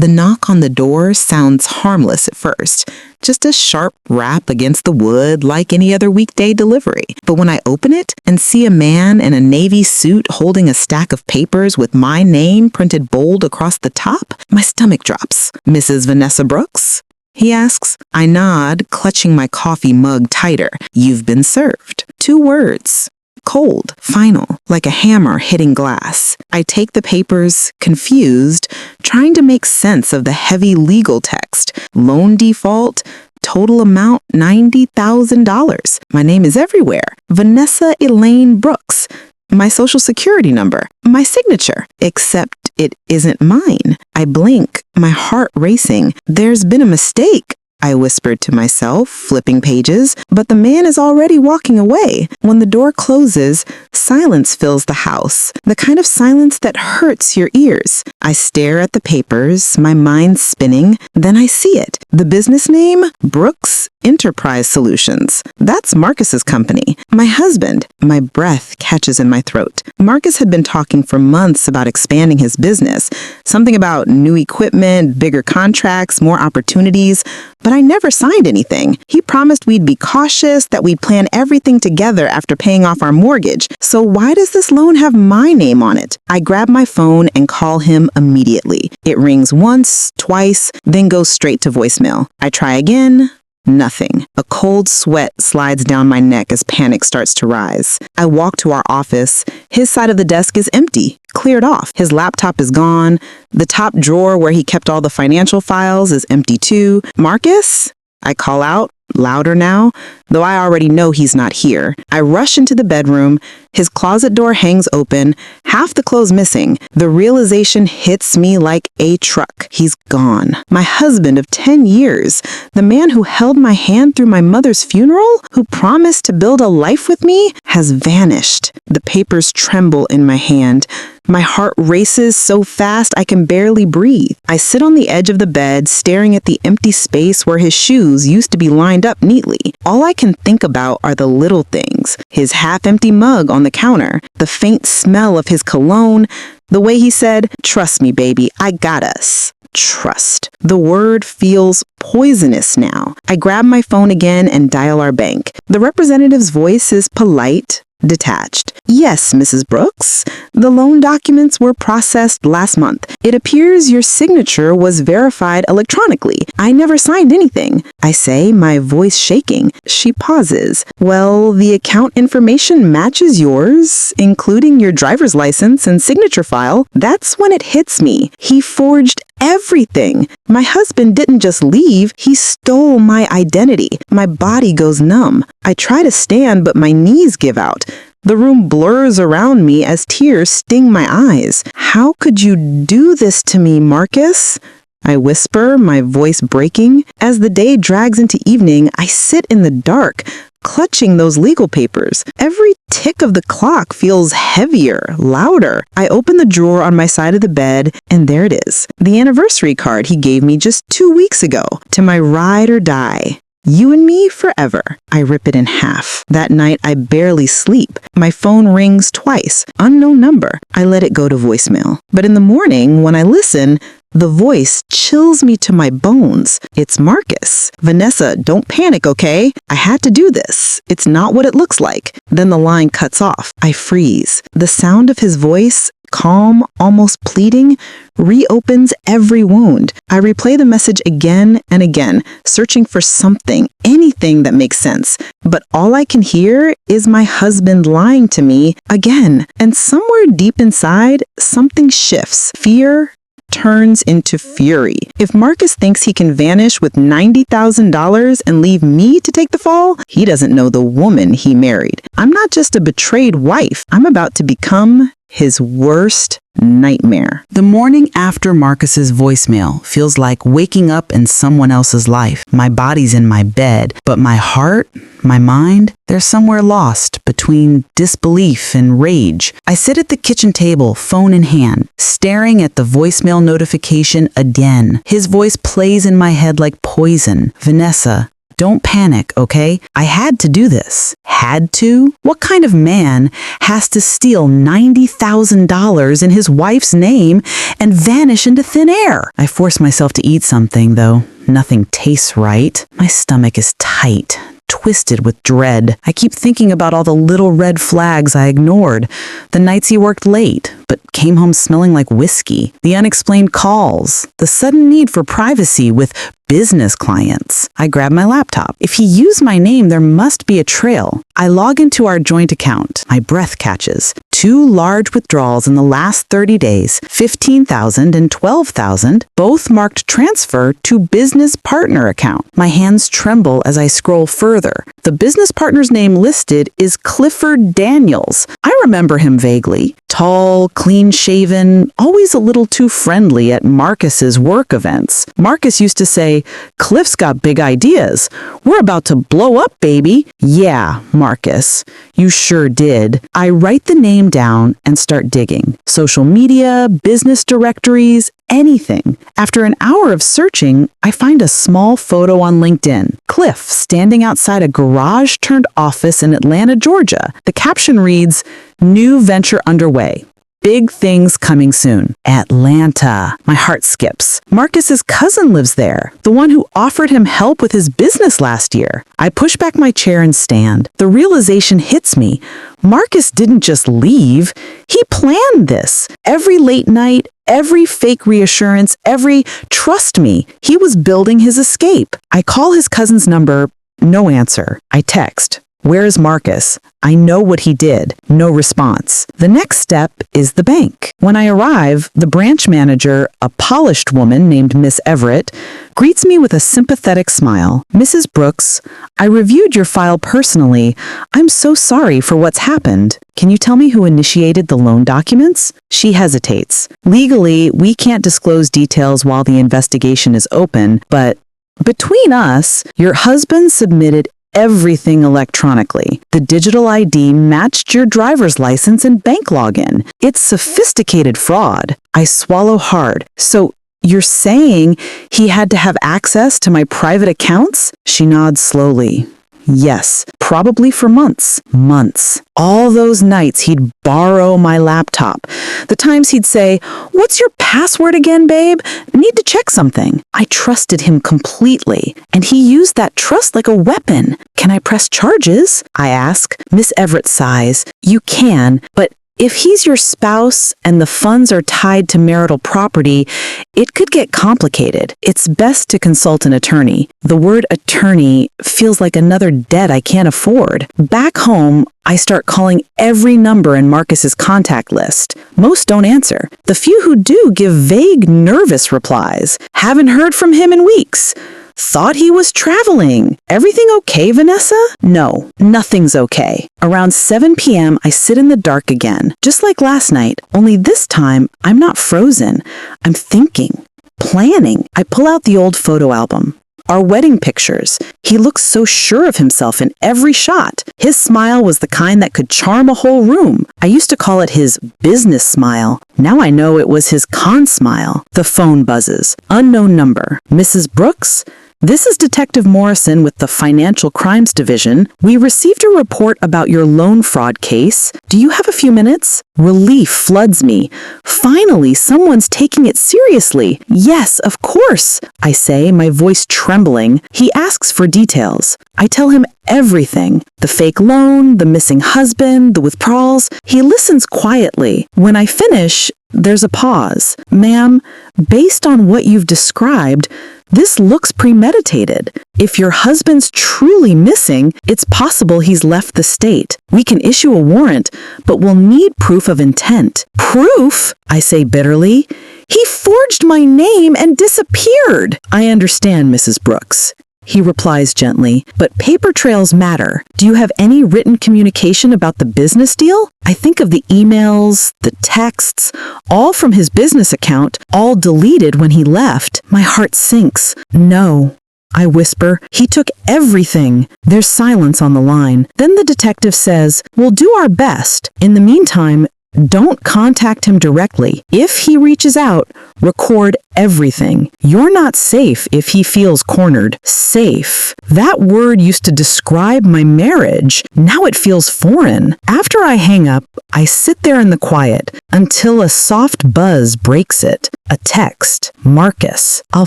The knock on the door sounds harmless at first, just a sharp rap against the wood like any other weekday delivery. But when I open it and see a man in a navy suit holding a stack of papers with my name printed bold across the top, my stomach drops. "Mrs. Vanessa Brooks?" he asks. I nod, clutching my coffee mug tighter. "You've been served." 2 words. Cold, final, like a hammer hitting glass. I take the papers, confused, trying to make sense of the heavy legal text. Loan default, total amount $90,000. My name is everywhere. Vanessa Elaine Brooks. My social security number. My signature. Except it isn't mine. I blink, my heart racing. There's been a mistake, I whispered to myself, flipping pages, but the man is already walking away. When the door closes, silence fills the house, the kind of silence that hurts your ears. I stare at the papers, my mind spinning, then I see it. The business name? Brooks Enterprise Solutions. That's Marcus's company. My husband. My breath catches in my throat. Marcus had been talking for months about expanding his business. Something about new equipment, bigger contracts, more opportunities. But I never signed anything. He promised we'd be cautious, that we'd plan everything together after paying off our mortgage. So why does this loan have my name on it? I grab my phone and call him immediately. It rings once, twice, then goes straight to voicemail. I try again. Nothing. A cold sweat slides down my neck as panic starts to rise. I walk to our office. His side of the desk is empty, cleared off. His laptop is gone. The top drawer where he kept all the financial files is empty too. "Marcus?" I call out, louder now, though I already know he's not here. I rush into the bedroom. His closet door hangs open, half the clothes missing. The realization hits me like a truck. He's gone. My husband of 10 years, the man who held my hand through my mother's funeral, who promised to build a life with me, has vanished. The papers tremble in my hand. My heart races so fast I can barely breathe. I sit on the edge of the bed, staring at the empty space where his shoes used to be lined up neatly. All I can think about are the little things. His half-empty mug on the counter, the faint smell of his cologne, the way he said, "Trust me, baby, I got us." Trust. The word feels poisonous now. I grab my phone again and dial our bank. The representative's voice is polite, detached. "Yes, Mrs. Brooks. The loan documents were processed last month. It appears your signature was verified electronically. I never signed anything," I say, my voice shaking. She pauses. "Well, the account information matches yours, including your driver's license and signature file." That's when it hits me. He forged everything. My husband didn't just leave, he stole my identity. My body goes numb. I try to stand, but my knees give out. The room blurs around me as tears sting my eyes. "How could you do this to me, Marcus?" I whisper, my voice breaking. As the day drags into evening, I sit in the dark, clutching those legal papers. Every tick of the clock feels heavier, louder. I open the drawer on my side of the bed, and there it is. The anniversary card he gave me just 2 weeks ago. "To my ride or die. You and me forever." I rip it in half. That night, I barely sleep. My phone rings twice. Unknown number. I let it go to voicemail. But in the morning, when I listen, the voice chills me to my bones. It's Marcus. "Vanessa, don't panic, okay? I had to do this. It's not what it looks like." Then the line cuts off. I freeze. The sound of his voice, calm, almost pleading, reopens every wound. I replay the message again and again, searching for something, anything that makes sense. But all I can hear is my husband lying to me again. And somewhere deep inside, something shifts. Fear turns into fury. If Marcus thinks he can vanish with $90,000 and leave me to take the fall, he doesn't know the woman he married. I'm not just a betrayed wife. I'm about to become his worst nightmare. The morning after Marcus's voicemail feels like waking up in someone else's life. My body's in my bed, but my heart, my mind, they're somewhere lost between disbelief and rage. I sit at the kitchen table, phone in hand, staring at the voicemail notification again. His voice plays in my head like poison. "Vanessa, Don't panic, okay? I had to do this. Had to? What kind of man has to steal $90,000 in his wife's name and vanish into thin air? I force myself to eat something, though. Nothing tastes right. My stomach is tight, twisted with dread. I keep thinking about all the little red flags I ignored. The nights he worked late, but came home smelling like whiskey. The unexplained calls. The sudden need for privacy with business clients. I grab my laptop. If he used my name, there must be a trail. I log into our joint account. My breath catches. 2 large withdrawals in the last 30 days, $15,000 and $12,000, both marked transfer to business partner account. My hands tremble as I scroll further. The business partner's name listed is Clifford Daniels. I remember him vaguely. Tall, clean-shaven, always a little too friendly at Marcus's work events. Marcus used to say, "Cliff's got big ideas. We're about to blow up, baby." Yeah, Marcus, you sure did. I write the name down and start digging. Social media, business directories, anything. After an hour of searching, I find a small photo on LinkedIn. Cliff standing outside a garage-turned-office in Atlanta, Georgia. The caption reads, "New venture underway. Big things coming soon." Atlanta. My heart skips. Marcus's cousin lives there, the one who offered him help with his business last year. I push back my chair and stand. The realization hits me. Marcus didn't just leave. He planned this. Every late night, every fake reassurance, every "trust me," he was building his escape. I call his cousin's number. No answer. I text. "Where is Marcus? I know what he did." No response. The next step is the bank. When I arrive, the branch manager, a polished woman named Miss Everett, greets me with a sympathetic smile. "Mrs. Brooks, I reviewed your file personally. I'm so sorry for what's happened. Can you tell me who initiated the loan documents?" She hesitates. "Legally, we can't disclose details while the investigation is open, but between us, your husband submitted everything electronically. The digital ID matched your driver's license and bank login. It's sophisticated fraud." I swallow hard. "So you're saying he had to have access to my private accounts?" She nods slowly. "Yes, probably for months. Months. All those nights he'd borrow my laptop. The times he'd say, 'What's your password again, babe? Need to check something.' I trusted him completely, and he used that trust like a weapon. Can I press charges?" I ask. Miss Everett sighs. "You can, but if he's your spouse and the funds are tied to marital property, it could get complicated. It's best to consult an attorney." The word attorney feels like another debt I can't afford. Back home, I start calling every number in Marcus's contact list. Most don't answer. The few who do give vague, nervous replies. "Haven't heard from him in weeks. Thought he was traveling. Everything okay, Vanessa?" No, nothing's okay. Around 7 p.m., I sit in the dark again, just like last night, only this time I'm not frozen. I'm thinking, planning. I pull out the old photo album. Our wedding pictures. He looks so sure of himself in every shot. His smile was the kind that could charm a whole room. I used to call it his business smile. Now I know it was his con smile. The phone buzzes. Unknown number. "Mrs. Brooks? This is Detective Morrison with the Financial Crimes Division. We received a report about your loan fraud case. Do you have a few minutes?" Relief floods me. Finally, someone's taking it seriously. "Yes, of course," I say, my voice trembling. He asks for details. I tell him everything. The fake loan, the missing husband, the withdrawals. He listens quietly. When I finish, there's a pause. "Ma'am, based on what you've described, this looks premeditated. If your husband's truly missing, it's possible he's left the state. We can issue a warrant, but we'll need proof of intent." "Proof?" I say bitterly. "He forged my name and disappeared." "I understand, Mrs. Brooks." He replies gently, "But paper trails matter. Do you have any written communication about the business deal?" I think of the emails, the texts, all from his business account, all deleted when he left. My heart sinks. "No." I whisper, "He took everything." There's silence on the line. Then the detective says, "We'll do our best. In the meantime, Don't contact him directly. If he reaches out, record everything. You're not safe if he feels cornered. Safe. That word used to describe my marriage. Now it feels foreign. After I hang up, I sit there in the quiet until a soft buzz breaks it. A text. Marcus. I'll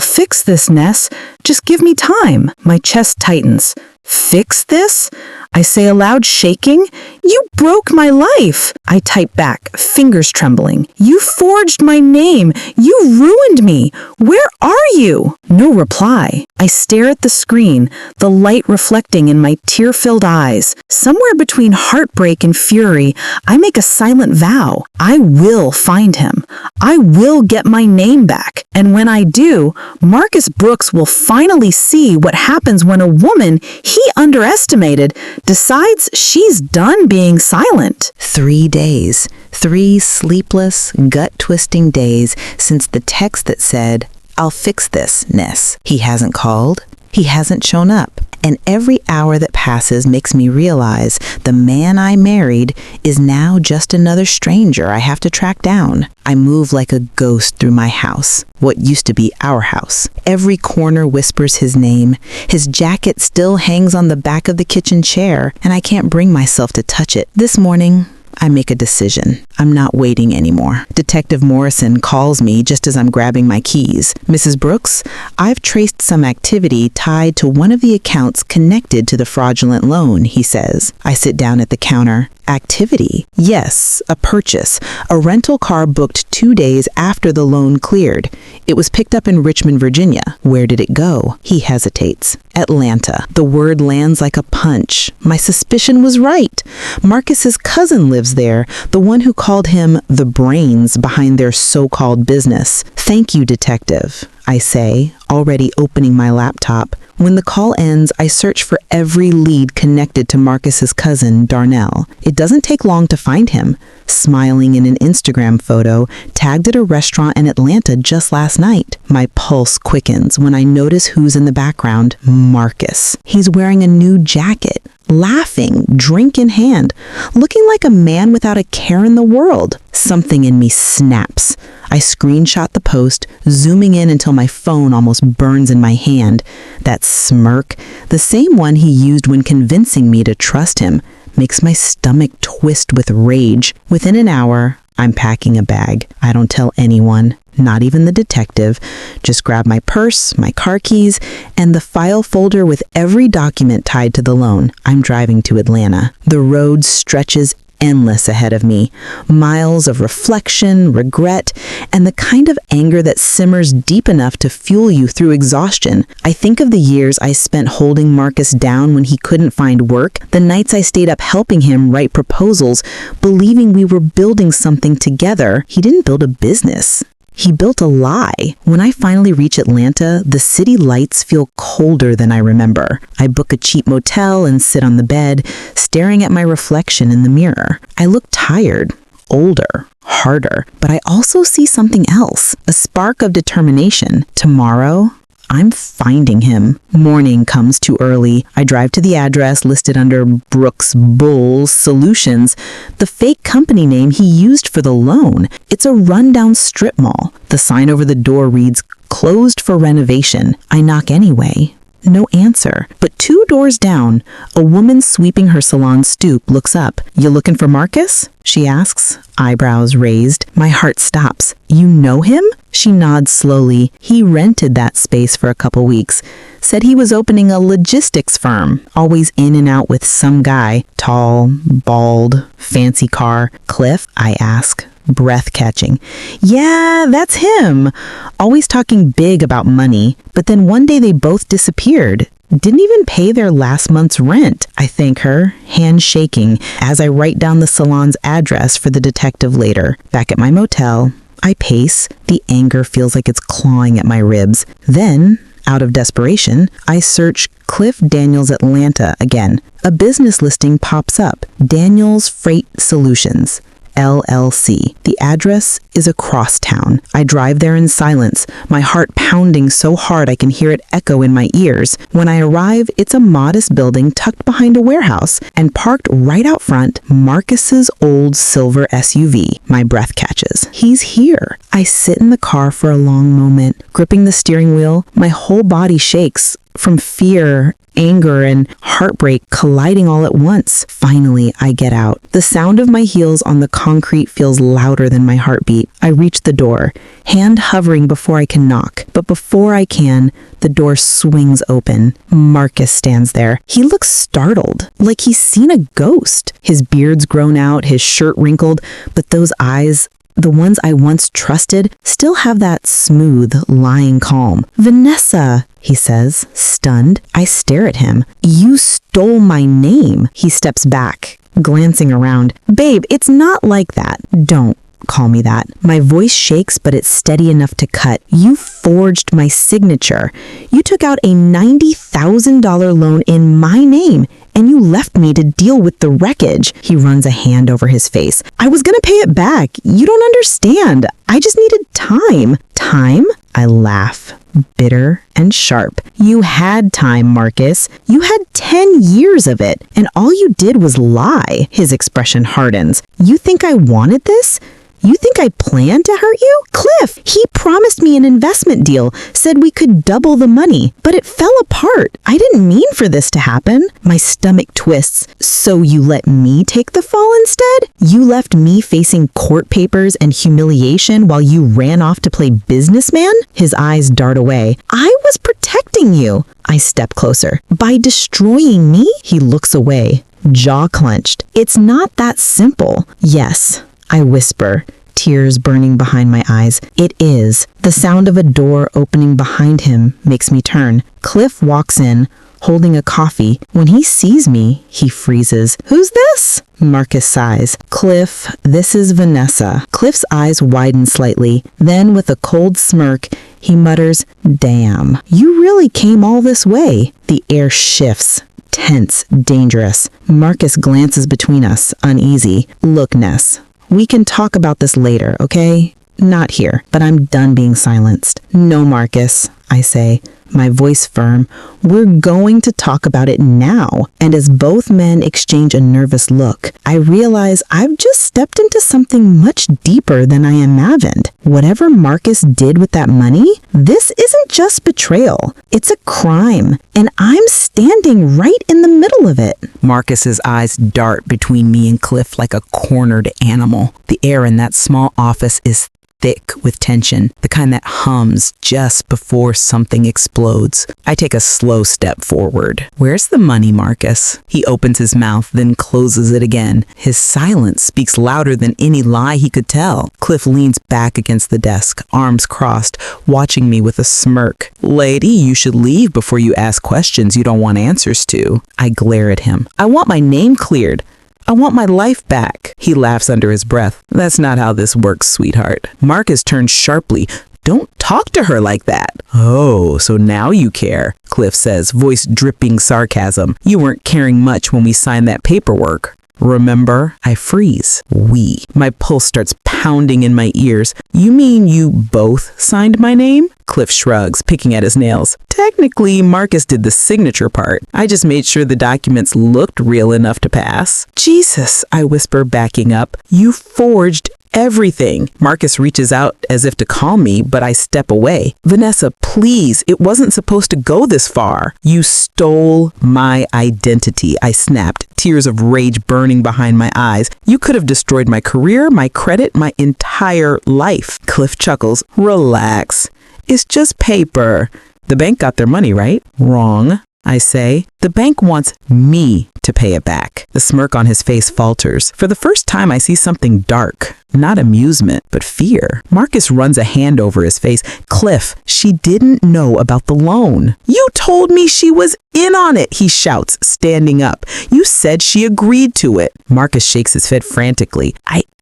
fix this, Ness. Just give me time. My chest tightens. Fix this? I say aloud, shaking. You broke my life. I type back, fingers trembling. You forged my name. You ruined me. Where are you? No reply. I stare at the screen, the light reflecting in my tear-filled eyes. Somewhere between heartbreak and fury, I make a silent vow. I will find him. I will get my name back. And when I do, Marcus Brooks will finally see what happens when a woman he underestimated decides she's done being silent. 3 days, 3 sleepless, gut-twisting days since the text that said, "I'll fix this, Ness." He hasn't called. He hasn't shown up. And every hour that passes makes me realize the man I married is now just another stranger I have to track down. I move like a ghost through my house, what used to be our house. Every corner whispers his name. His jacket still hangs on the back of the kitchen chair, and I can't bring myself to touch it. This morning, I make a decision. I'm not waiting anymore. Detective Morrison calls me just as I'm grabbing my keys. "Mrs. Brooks, I've traced some activity tied to one of the accounts connected to the fraudulent loan," he says. I sit down at the counter. Activity? Yes, a purchase. A rental car booked 2 days after the loan cleared. It was picked up in Richmond, Virginia. Where did it go? He hesitates. Atlanta. The word lands like a punch. My suspicion was right. Marcus's cousin lives there, the one who called him the brains behind their so-called business. "Thank you, detective," I say, already opening my laptop. When the call ends, I search for every lead connected to Marcus's cousin, Darnell. It doesn't take long to find him, smiling in an Instagram photo, tagged at a restaurant in Atlanta just last night. My pulse quickens when I notice who's in the background. Marcus. He's wearing a new jacket, laughing, drink in hand, looking like a man without a care in the world. Something in me snaps. I screenshot the post, zooming in until my phone almost burns in my hand. That smirk, the same one he used when convincing me to trust him, makes my stomach twist with rage. Within an hour, I'm packing a bag. I don't tell anyone, not even the detective. Just grab my purse, my car keys, and the file folder with every document tied to the loan. I'm driving to Atlanta. The road stretches endless ahead of me. Miles of reflection, regret, and the kind of anger that simmers deep enough to fuel you through exhaustion. I think of the years I spent holding Marcus down when he couldn't find work, the nights I stayed up helping him write proposals, believing we were building something together. He didn't build a business. He built a lie. When I finally reach Atlanta, the city lights feel colder than I remember. I book a cheap motel and sit on the bed, staring at my reflection in the mirror. I look tired, older, harder, but I also see something else, a spark of determination. Tomorrow, I'm finding him. Morning comes too early. I drive to the address listed under Brooks Bulls Solutions, the fake company name he used for the loan. It's a rundown strip mall. The sign over the door reads, "Closed for renovation." I knock anyway. No answer. But 2 doors down, a woman sweeping her salon stoop looks up. "You looking for Marcus?" she asks, eyebrows raised. My heart stops. "You know him?" She nods slowly. "He rented that space for a couple weeks. Said he was opening a logistics firm, always in and out with some guy. Tall, bald, fancy car." "Cliff?" I ask, breath catching. "Yeah, that's him. Always talking big about money. But then one day they both disappeared. Didn't even pay their last month's rent." I thank her, hand shaking, as I write down the salon's address for the detective later. Back at my motel, I pace. The anger feels like it's clawing at my ribs. Then, out of desperation, I search Cliff Daniels Atlanta again. A business listing pops up. Daniels Freight Solutions. LLC. The address is across town. I drive there in silence, my heart pounding so hard I can hear it echo in my ears. When I arrive, it's a modest building tucked behind a warehouse, and parked right out front, Marcus's old silver SUV. My breath catches. He's here. I sit in the car for a long moment, gripping the steering wheel. My whole body shakes from fear, anger, and heartbreak colliding all at once. Finally, I get out. The sound of my heels on the concrete feels louder than my heartbeat. I reach the door, hand hovering before I can knock. But before I can, the door swings open. Marcus stands there. He looks startled, like he's seen a ghost. His beard's grown out, his shirt wrinkled, but those eyes, the ones I once trusted, still have that smooth, lying calm. "Vanessa," he says, stunned. I stare at him. "You stole my name." He steps back, glancing around. "Babe, it's not like that." "Don't call me that." My voice shakes, but it's steady enough to cut. "You forged my signature. You took out a $90,000 loan in my name, and you left me to deal with the wreckage." He runs a hand over his face. "I was gonna pay it back. You don't understand. I just needed time." "Time?" I laugh, bitter and sharp. "You had time, Marcus. You had 10 years of it, and all you did was lie." His expression hardens. "You think I wanted this? You think I planned to hurt you? Cliff, he promised me an investment deal, said we could double the money, but it fell apart. I didn't mean for this to happen." My stomach twists. "So you let me take the fall instead? You left me facing court papers and humiliation while you ran off to play businessman?" His eyes dart away. "I was protecting you." I step closer. "By destroying me?" He looks away, jaw clenched. "It's not that simple." "Yes," I whisper, tears burning behind my eyes. "It is." The sound of a door opening behind him makes me turn. Cliff walks in, holding a coffee. When he sees me, he freezes. "Who's this?" Marcus sighs. "Cliff, this is Vanessa." Cliff's eyes widen slightly. Then, with a cold smirk, he mutters, "Damn, you really came all this way." The air shifts. Tense, dangerous. Marcus glances between us, uneasy. "Look, Ness, we can talk about this later, okay? Not here, but I'm done being silenced." "No, Marcus," I say, my voice firm. "We're going to talk about it now." And as both men exchange a nervous look, I realize I've just stepped into something much deeper than I imagined. Whatever Marcus did with that money, this isn't just betrayal. It's a crime, and I'm standing right in the middle of it. Marcus's eyes dart between me and Cliff like a cornered animal. The air in that small office is thick with tension, the kind that hums just before something explodes. I take a slow step forward. "Where's the money, Marcus?" He opens his mouth, then closes it again. His silence speaks louder than any lie he could tell. Cliff leans back against the desk, arms crossed, watching me with a smirk. "Lady, you should leave before you ask questions you don't want answers to." I glare at him. "I want my name cleared. I want my life back." He laughs under his breath. "That's not how this works, sweetheart." Marcus turns sharply. "Don't talk to her like that." "Oh, so now you care," Cliff says, voice dripping sarcasm. "You weren't caring much when we signed that paperwork. Remember?" I freeze. "We." My pulse starts pounding in my ears. "You mean you both signed my name?" Cliff shrugs, picking at his nails. "Technically, Marcus did the signature part. I just made sure the documents looked real enough to pass." "Jesus," I whisper, backing up. "You forged everything." Marcus reaches out as if to calm me, but I step away. "Vanessa, please, it wasn't supposed to go this far." "You stole my identity," I snapped, tears of rage burning behind my eyes. "You could have destroyed my career, my credit, my entire life." Cliff chuckles. "Relax. It's just paper." "The bank got their money, right?" "Wrong," I say. "The bank wants me to pay it back." The smirk on his face falters. For the first time, I see something dark. Not amusement, but fear. Marcus runs a hand over his face. "Cliff, she didn't know about the loan." "You told me she was in on it," he shouts, standing up. "You said she agreed to it." Marcus shakes his head frantically.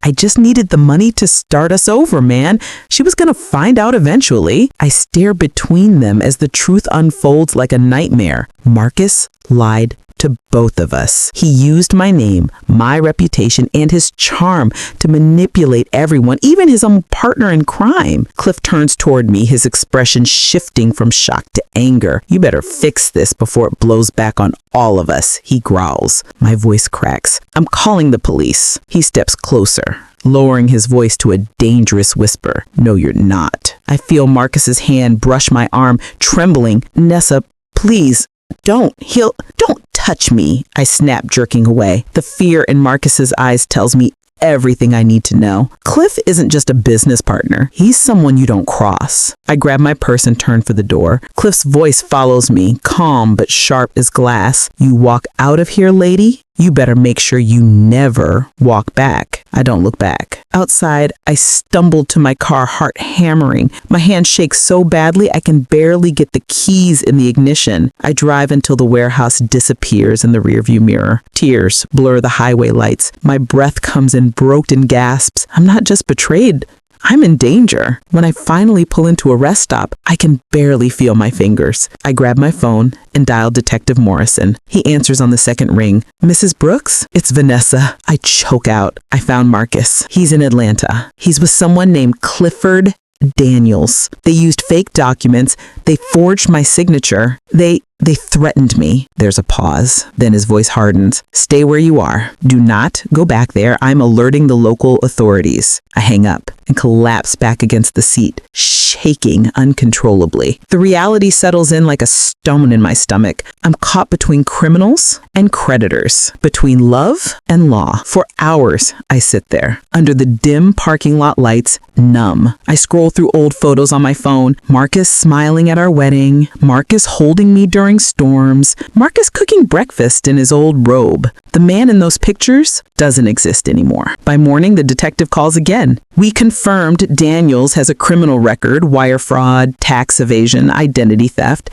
I just needed the money to start us over, man. She was gonna find out eventually." I stare between them as the truth unfolds like a nightmare. Marcus lied to both of us. He used my name, my reputation, and his charm to manipulate everyone, even his own partner in crime. Cliff turns toward me, his expression shifting from shock to anger. "You better fix this before it blows back on all of us," he growls. My voice cracks. "I'm calling the police." He steps closer, lowering his voice to a dangerous whisper. "No, you're not." I feel Marcus's hand brush my arm, trembling. "Nessa, please, don't touch me," I snap, jerking away. The fear in Marcus's eyes tells me everything I need to know. Cliff isn't just a business partner. He's someone you don't cross. I grab my purse and turn for the door. Cliff's voice follows me, calm but sharp as glass. "You walk out of here, lady, you better make sure you never walk back." I don't look back. Outside, I stumble to my car, heart hammering. My hand shakes so badly I can barely get the keys in the ignition. I drive until the warehouse disappears in the rearview mirror. Tears blur the highway lights. My breath comes in broken gasps. I'm not just betrayed, I'm in danger. When I finally pull into a rest stop, I can barely feel my fingers. I grab my phone and dial Detective Morrison. He answers on the second ring. "Mrs. Brooks? It's Vanessa." I choke out. I found Marcus. He's in Atlanta. He's with someone named Clifford Daniels. They used fake documents. They forged my signature. They threatened me. There's a pause. Then his voice hardens. "Stay where you are. Do not go back there. I'm alerting the local authorities." I hang up and collapse back against the seat, shaking uncontrollably. The reality settles in like a stone in my stomach. I'm caught between criminals and creditors, between love and law. For hours, I sit there, under the dim parking lot lights, numb. I scroll through old photos on my phone. Marcus smiling at our wedding. Marcus holding me during storms. Marcus cooking breakfast in his old robe. The man in those pictures doesn't exist anymore. By morning, the detective calls again. We confirmed Daniels has a criminal record, wire fraud, tax evasion, identity theft.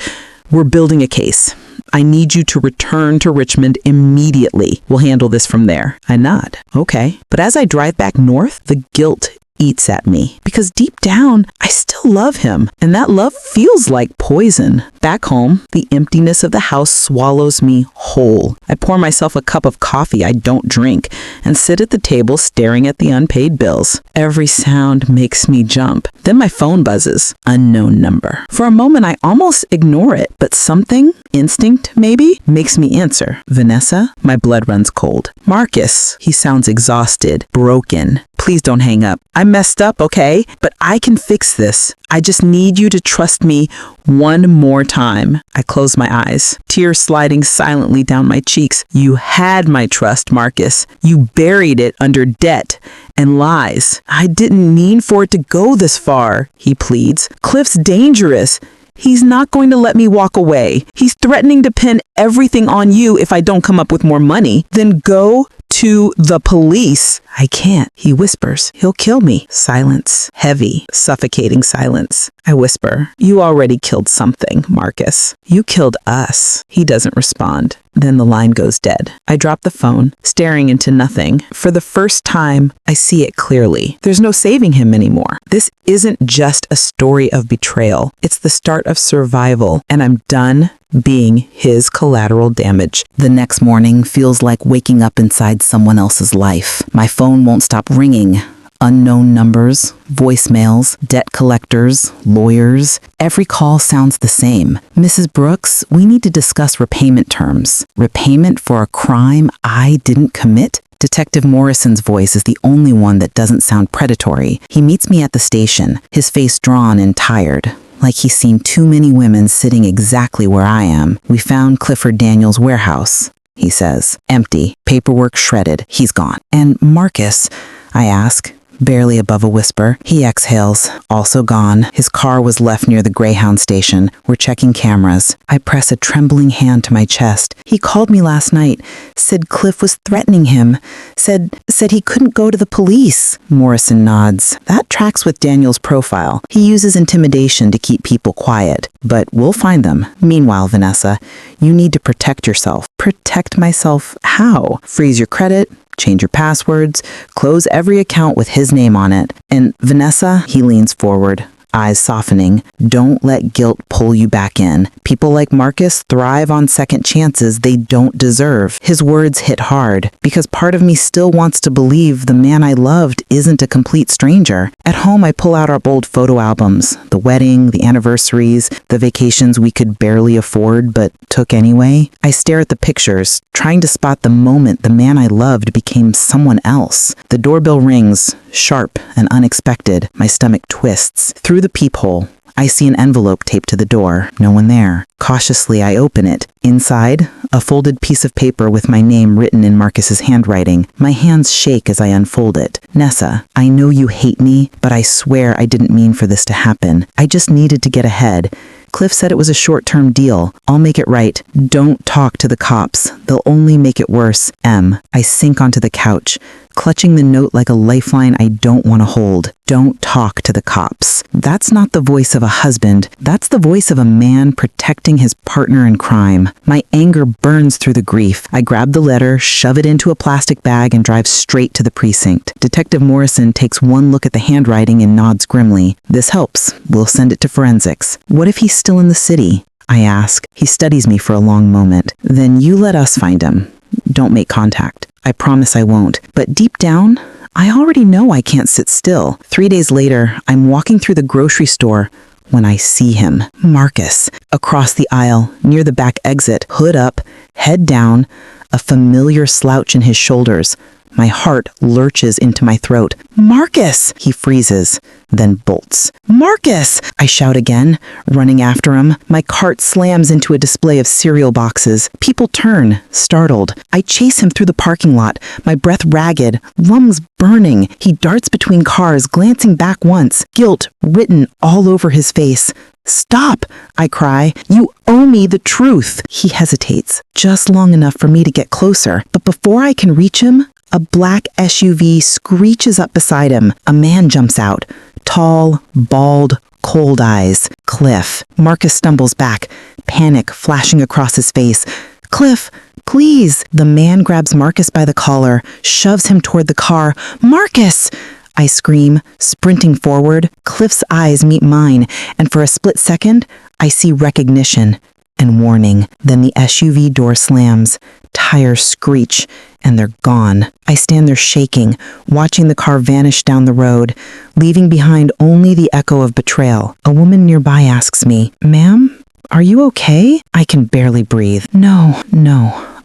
We're building a case. I need you to return to Richmond immediately. We'll handle this from there. I nod. Okay. But as I drive back north, the guilt eats at me because deep down, I still love him, and that love feels like poison. Back home, the emptiness of the house swallows me whole. I pour myself a cup of coffee I don't drink and sit at the table staring at the unpaid bills. Every sound makes me jump. Then my phone buzzes. Unknown number. For a moment, I almost ignore it, but something, instinct maybe, makes me answer. "Vanessa?" My blood runs cold. "Marcus." He sounds exhausted, broken. "Please don't hang up. I messed up, okay? But I can fix this. I just need you to trust me one more time." I close my eyes, tears sliding silently down my cheeks. "You had my trust, Marcus. You buried it under debt and lies. I didn't mean for it to go this far," he pleads. "Cliff's dangerous. He's not going to let me walk away. He's threatening to pin everything on you if I don't come up with more money. Then go to the police." "I can't," he whispers. "He'll kill me." Silence. Heavy, suffocating silence. I whisper, "You already killed something, Marcus. You killed us." He doesn't respond. Then the line goes dead. I drop the phone, staring into nothing. For the first time, I see it clearly. There's no saving him anymore. This isn't just a story of betrayal. It's the start of survival, and I'm done being his collateral damage. The next morning feels like waking up inside someone else's life. My phone won't stop ringing. Unknown numbers, voicemails, debt collectors, lawyers. Every call sounds the same. "Mrs. Brooks, we need to discuss repayment terms." Repayment for a crime I didn't commit? Detective Morrison's voice is the only one that doesn't sound predatory. He meets me at the station, his face drawn and tired, like he's seen too many women sitting exactly where I am. "We found Clifford Daniels' warehouse," he says. "Empty, paperwork shredded. He's gone." "And Marcus?" I ask, barely above a whisper. He exhales. "Also gone. His car was left near the Greyhound station. We're checking cameras." I press a trembling hand to my chest. "He called me last night. Said Cliff was threatening him. Said he couldn't go to the police." Morrison nods. "That tracks with Daniel's profile. He uses intimidation to keep people quiet. But we'll find them. Meanwhile, Vanessa, you need to protect yourself." "Protect myself? How?" "Freeze your credit. Change your passwords, close every account with his name on it. And Vanessa," he leans forward, eyes softening. Don't let guilt pull you back in. People like Marcus thrive on second chances they don't deserve. His words hit hard because part of me still wants to believe the man I loved isn't a complete stranger. At home, I pull out our old photo albums, the wedding, the anniversaries, the vacations we could barely afford but took anyway. I stare at the pictures, trying to spot the moment the man I loved became someone else. The doorbell rings, sharp and unexpected. My stomach twists. Through the peephole, I see an envelope taped to the door. No one there. Cautiously, I open it. Inside, a folded piece of paper with my name written in Marcus's handwriting. My hands shake as I unfold it. Nessa, I know you hate me, but I swear I didn't mean for this to happen. I just needed to get ahead. Cliff said it was a short-term deal. I'll make it right. Don't talk to the cops. They'll only make it worse. M. I sink onto the couch, clutching the note like a lifeline I don't want to hold. Don't talk to the cops. That's not the voice of a husband. That's the voice of a man protecting his partner in crime. My anger burns through the grief. I grab the letter, shove it into a plastic bag, and drive straight to the precinct. Detective Morrison takes one look at the handwriting and nods grimly. This helps. We'll send it to forensics. What if he's still in the city? I ask. He studies me for a long moment. Then you let us find him. Don't make contact. I promise I won't. But deep down, I already know I can't sit still. 3 days later, I'm walking through the grocery store when I see him. Marcus, across the aisle, near the back exit, hood up, head down, a familiar slouch in his shoulders. My heart lurches into my throat. Marcus! He freezes, then bolts. Marcus! I shout again, running after him. My cart slams into a display of cereal boxes. People turn, startled. I chase him through the parking lot, my breath ragged, lungs burning. He darts between cars, glancing back once, guilt written all over his face. Stop, I cry. You owe me the truth. He hesitates, just long enough for me to get closer. But before I can reach him, a black SUV screeches up beside him. A man jumps out. Tall, bald, cold eyes. Cliff. Marcus stumbles back, panic flashing across his face. Cliff, please. The man grabs Marcus by the collar, shoves him toward the car. Marcus! I scream, sprinting forward. Cliff's eyes meet mine, and for a split second, I see recognition and warning. Then the SUV door slams. Tires screech, and they're gone. I stand there shaking, watching the car vanish down the road, leaving behind only the echo of betrayal. A woman nearby asks me, "Ma'am, are you okay?" I can barely breathe. No,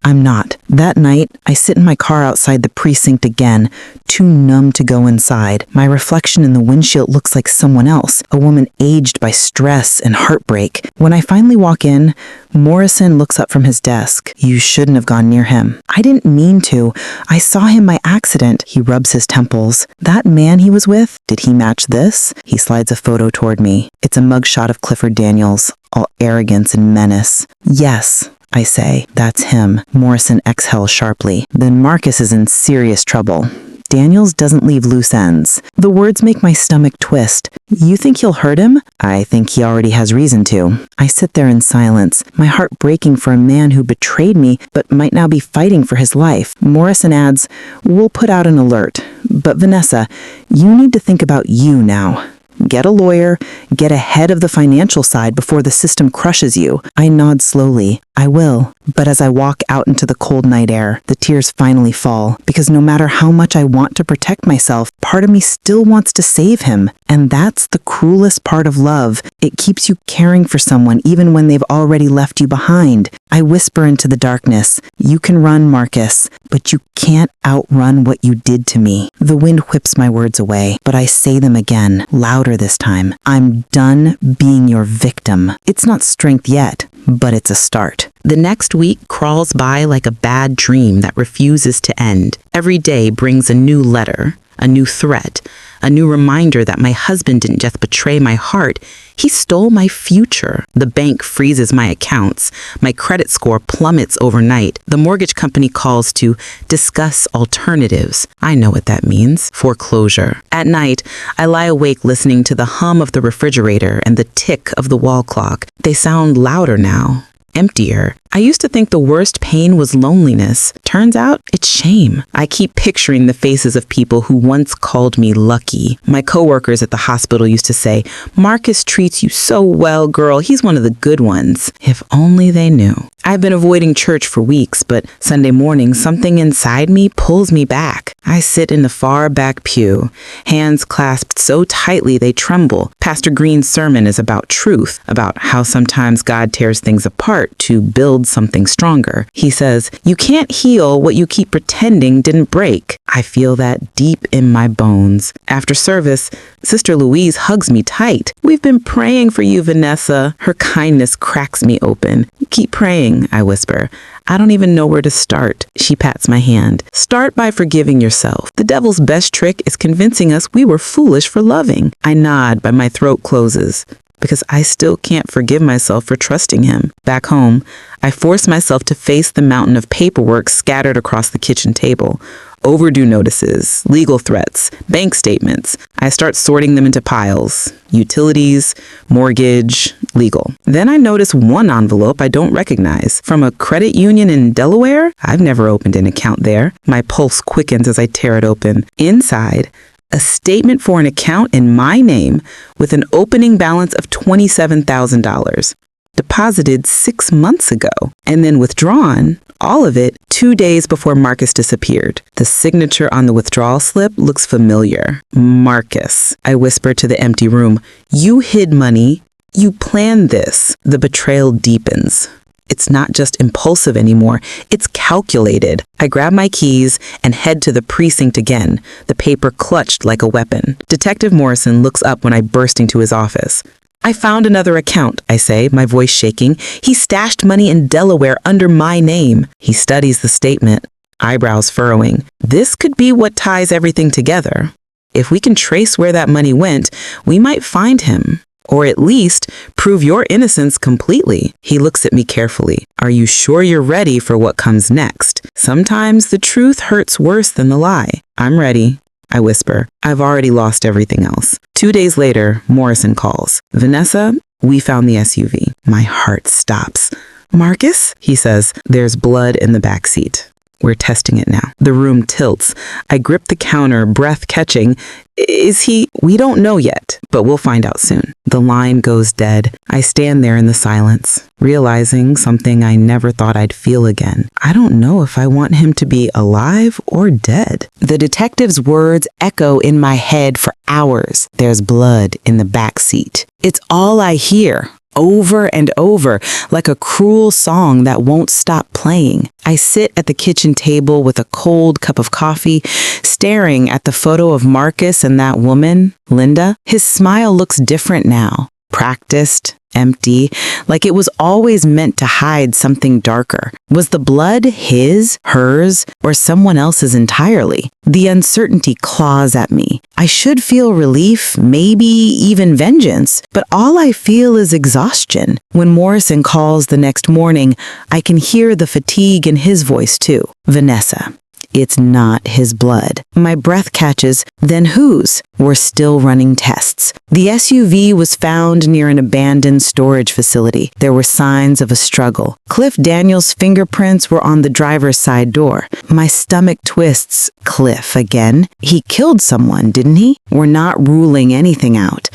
I'm not. That night, I sit in my car outside the precinct again, too numb to go inside. My reflection in the windshield looks like someone else, a woman aged by stress and heartbreak. When I finally walk in, Morrison looks up from his desk. You shouldn't have gone near him. I didn't mean to. I saw him by accident. He rubs his temples. That man he was with, did he match this? He slides a photo toward me. It's a mugshot of Clifford Daniels, all arrogance and menace. Yes, I say, that's him. Morrison exhales sharply. Then Marcus is in serious trouble. Daniels doesn't leave loose ends. The words make my stomach twist. You think he'll hurt him? I think he already has reason to. I sit there in silence, my heart breaking for a man who betrayed me but might now be fighting for his life. Morrison adds, we'll put out an alert. But Vanessa, you need to think about you now. Get a lawyer, get ahead of the financial side before the system crushes you. I nod slowly. I will. But as I walk out into the cold night air, the tears finally fall, because no matter how much I want to protect myself, part of me still wants to save him. And that's the cruelest part of love. It keeps you caring for someone even when they've already left you behind. I whisper into the darkness, you can run, Marcus, but you can't outrun what you did to me. The wind whips my words away, but I say them again, louder this time. I'm done being your victim. It's not strength yet, but it's a start. The next week crawls by like a bad dream that refuses to end. Every day brings a new letter, a new threat, a new reminder that my husband didn't just betray my heart, he stole my future. The bank freezes my accounts. My credit score plummets overnight. The mortgage company calls to discuss alternatives. I know what that means. Foreclosure. At night, I lie awake listening to the hum of the refrigerator and the tick of the wall clock. They sound louder now. Emptier. I used to think the worst pain was loneliness. Turns out it's shame. I keep picturing the faces of people who once called me lucky. My coworkers at the hospital used to say, "Marcus treats you so well, girl. He's one of the good ones." If only they knew. I've been avoiding church for weeks, but Sunday morning, something inside me pulls me back. I sit in the far back pew, hands clasped so tightly they tremble. Pastor Green's sermon is about truth, about how sometimes God tears things apart to build something stronger. He says, "You can't heal what you keep pretending didn't break." I feel that deep in my bones. After service, Sister Louise hugs me tight. "We've been praying for you, Vanessa." Her kindness cracks me open. "Keep praying," I whisper. "I don't even know where to start." She pats my hand. "Start by forgiving yourself. The devil's best trick is convincing us we were foolish for loving." I nod, but my throat closes, because I still can't forgive myself for trusting him. Back home, I force myself to face the mountain of paperwork scattered across the kitchen table. Overdue notices, legal threats, bank statements. I start sorting them into piles. Utilities, mortgage, legal. Then I notice one envelope I don't recognize. From a credit union in Delaware? I've never opened an account there. My pulse quickens as I tear it open. Inside, a statement for an account in my name with an opening balance of $27,000. Deposited 6 months ago, and then withdrawn, all of it 2 days before Marcus disappeared. The signature on the withdrawal slip looks familiar. Marcus, I whisper to the empty room. "You hid money. You planned this." The betrayal deepens. It's not just impulsive anymore, it's calculated. I grab my keys and head to the precinct again, the paper clutched like a weapon. Detective Morrison looks up when I burst into his office. "I found another account," I say, my voice shaking. "He stashed money in Delaware under my name." He studies the statement, eyebrows furrowing. "This could be what ties everything together. If we can trace where that money went, we might find him. Or at least prove your innocence completely." He looks at me carefully. "Are you sure you're ready for what comes next? Sometimes the truth hurts worse than the lie." "I'm ready," I whisper. "I've already lost everything else." 2 days later, Morrison calls. "Vanessa, we found the SUV." My heart stops. "Marcus?" he says. "There's blood in the back seat. We're testing it now." The room tilts. I grip the counter, breath catching. "Is he?" "We don't know yet, but we'll find out soon." The line goes dead. I stand there in the silence, realizing something I never thought I'd feel again. I don't know if I want him to be alive or dead. The detective's words echo in my head for hours. "There's blood in the back seat." It's all I hear. Over and over, like a cruel song that won't stop playing. I sit at the kitchen table with a cold cup of coffee, staring at the photo of Marcus and that woman, Linda. His smile looks different now, practiced, empty, like it was always meant to hide something darker. Was the blood his, hers, or someone else's entirely? The uncertainty claws at me. I should feel relief, maybe even vengeance, but all I feel is exhaustion. When Morrison calls the next morning, I can hear the fatigue in his voice too. "Vanessa, it's not his blood." My breath catches, then whose? We're still running tests. The SUV was found near an abandoned storage facility. There were signs of a struggle. Cliff Daniels' fingerprints were on the driver's side door. My stomach twists. Cliff again? He killed someone, didn't he? We're not ruling anything out.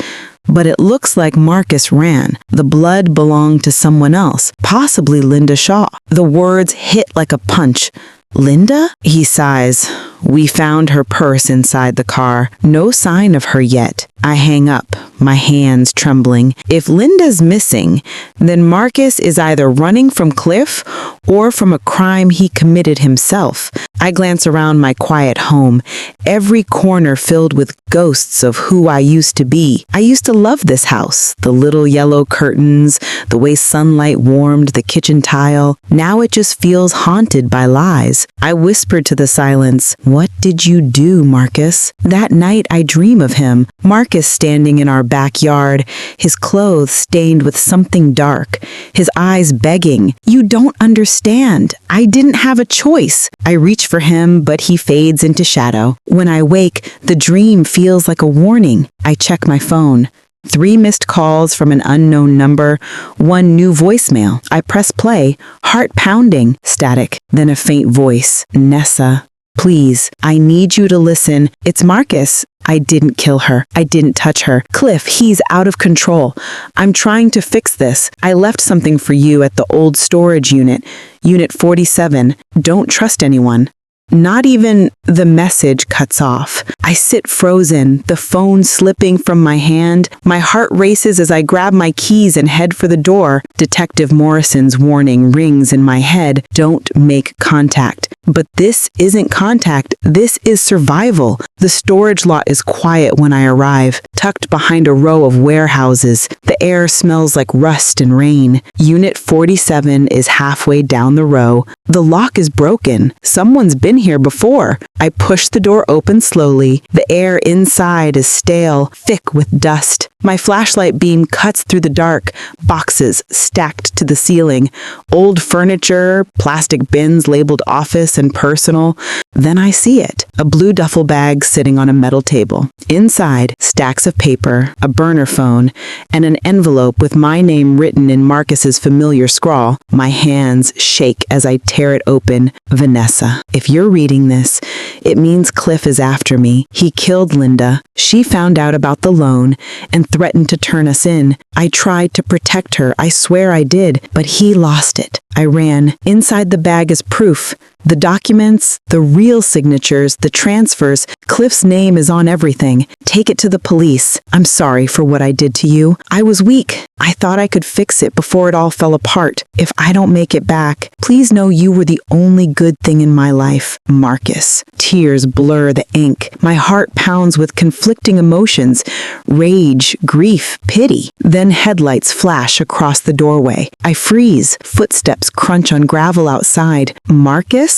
But it looks like Marcus ran. The blood belonged to someone else, possibly Linda Shaw. The words hit like a punch. "Linda?" He sighs. "We found her purse inside the car. No sign of her yet." I hang up, my hands trembling. If Linda's missing, then Marcus is either running from Cliff or from a crime he committed himself. I glance around my quiet home, every corner filled with ghosts of who I used to be. I used to love this house, the little yellow curtains, the way sunlight warmed the kitchen tile. Now it just feels haunted by lies. I whispered to the silence, "What did you do, Marcus?" That night I dream of him, Marcus standing in our backyard, his clothes stained with something dark, his eyes begging, "You don't understand. I didn't have a choice." I reach for him, but he fades into shadow. When I wake, the dream feels like a warning. I check my phone. 3 missed calls from an unknown number, 1 new voicemail. I press play, heart pounding, static, then a faint voice. Nessa, please, I need you to listen. It's Marcus. I didn't kill her. I didn't touch her. Cliff, he's out of control. I'm trying to fix this. I left something for you at the old storage unit, Unit 47. Don't trust anyone. Not even the message cuts off. I sit frozen, the phone slipping from my hand. My heart races as I grab my keys and head for the door. Detective Morrison's warning rings in my head. Don't make contact. But this isn't contact. This is survival. The storage lot is quiet when I arrive, tucked behind a row of warehouses. The air smells like rust and rain. Unit 47 is halfway down the row. The lock is broken. Someone's been here before. I push the door open slowly. The air inside is stale, thick with dust. My flashlight beam cuts through the dark, boxes stacked to the ceiling, old furniture, plastic bins labeled office and personal. Then I see it, a blue duffel bag sitting on a metal table. Inside, stacks of paper, a burner phone, and an envelope with my name written in Marcus's familiar scrawl. My hands shake as I tear it open. Vanessa, if you're reading this, it means Cliff is after me. He killed Linda. She found out about the loan and threatened to turn us in. I tried to protect her, I swear I did, but he lost it. I ran. Inside the bag is proof. The documents, the real signatures, the transfers. Cliff's name is on everything. Take it to the police. I'm sorry for what I did to you. I was weak. I thought I could fix it before it all fell apart. If I don't make it back, please know you were the only good thing in my life. Marcus. Tears blur the ink. My heart pounds with conflicting emotions. Rage, grief, pity. Then headlights flash across the doorway. I freeze. Footsteps crunch on gravel outside. Marcus?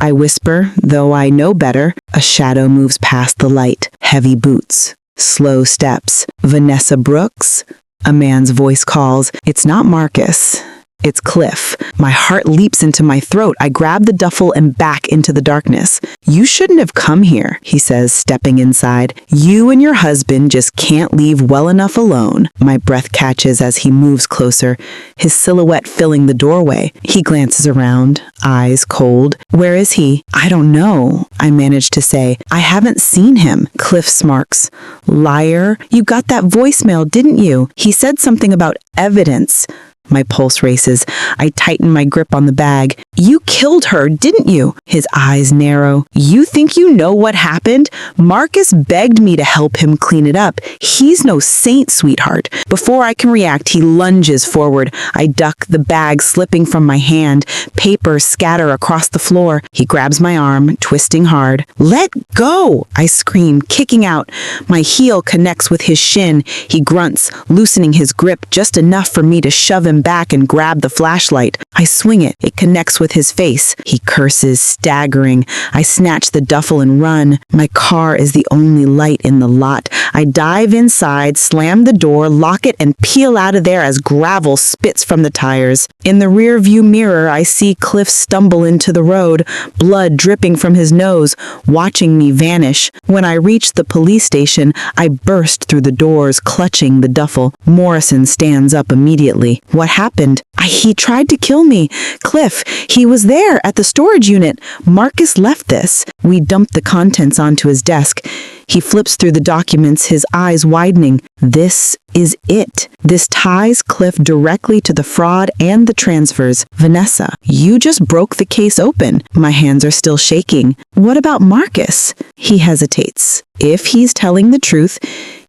I whisper, though I know better. A shadow moves past the light. Heavy boots. Slow steps. Vanessa Brooks? A man's voice calls. It's not Marcus. It's Cliff. My heart leaps into my throat. I grab the duffel and back into the darkness. You shouldn't have come here, he says, stepping inside. You and your husband just can't leave well enough alone. My breath catches as he moves closer, his silhouette filling the doorway. He glances around, eyes cold. Where is he? I don't know, I manage to say. I haven't seen him. Cliff smarks. Liar. You got that voicemail, didn't you? He said something about evidence. My pulse races. I tighten my grip on the bag. You killed her, didn't you? His eyes narrow. You think you know what happened? Marcus begged me to help him clean it up. He's no saint, sweetheart. Before I can react, he lunges forward. I duck, the bag slipping from my hand. Papers scatter across the floor. He grabs my arm, twisting hard. Let go! I scream, kicking out. My heel connects with his shin. He grunts, loosening his grip just enough for me to shove him back and grab the flashlight. I swing it. It connects with his face. He curses, staggering. I snatch the duffel and run. My car is the only light in the lot. I dive inside, slam the door, lock it, and peel out of there as gravel spits from the tires. In the rear-view mirror, I see Cliff stumble into the road, blood dripping from his nose, watching me vanish. When I reach the police station, I burst through the doors, clutching the duffel. Morrison stands up immediately. What happened? He tried to kill me. Cliff, he was there at the storage unit. Marcus left this. We dumped the contents onto his desk. He flips through the documents, his eyes widening. This is it. This ties Cliff directly to the fraud and the transfers. Vanessa, you just broke the case open. My hands are still shaking. What about Marcus? He hesitates. If he's telling the truth,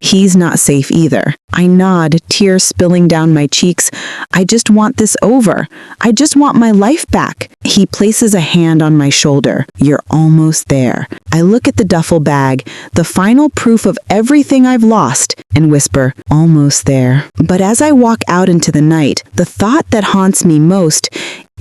he's not safe either. I nod, tears spilling down my cheeks. I just want this over. I just want my life back. He places a hand on my shoulder. You're almost there. I look at the duffel bag, the final proof of everything I've lost, and whisper, almost there. But as I walk out into the night, the thought that haunts me most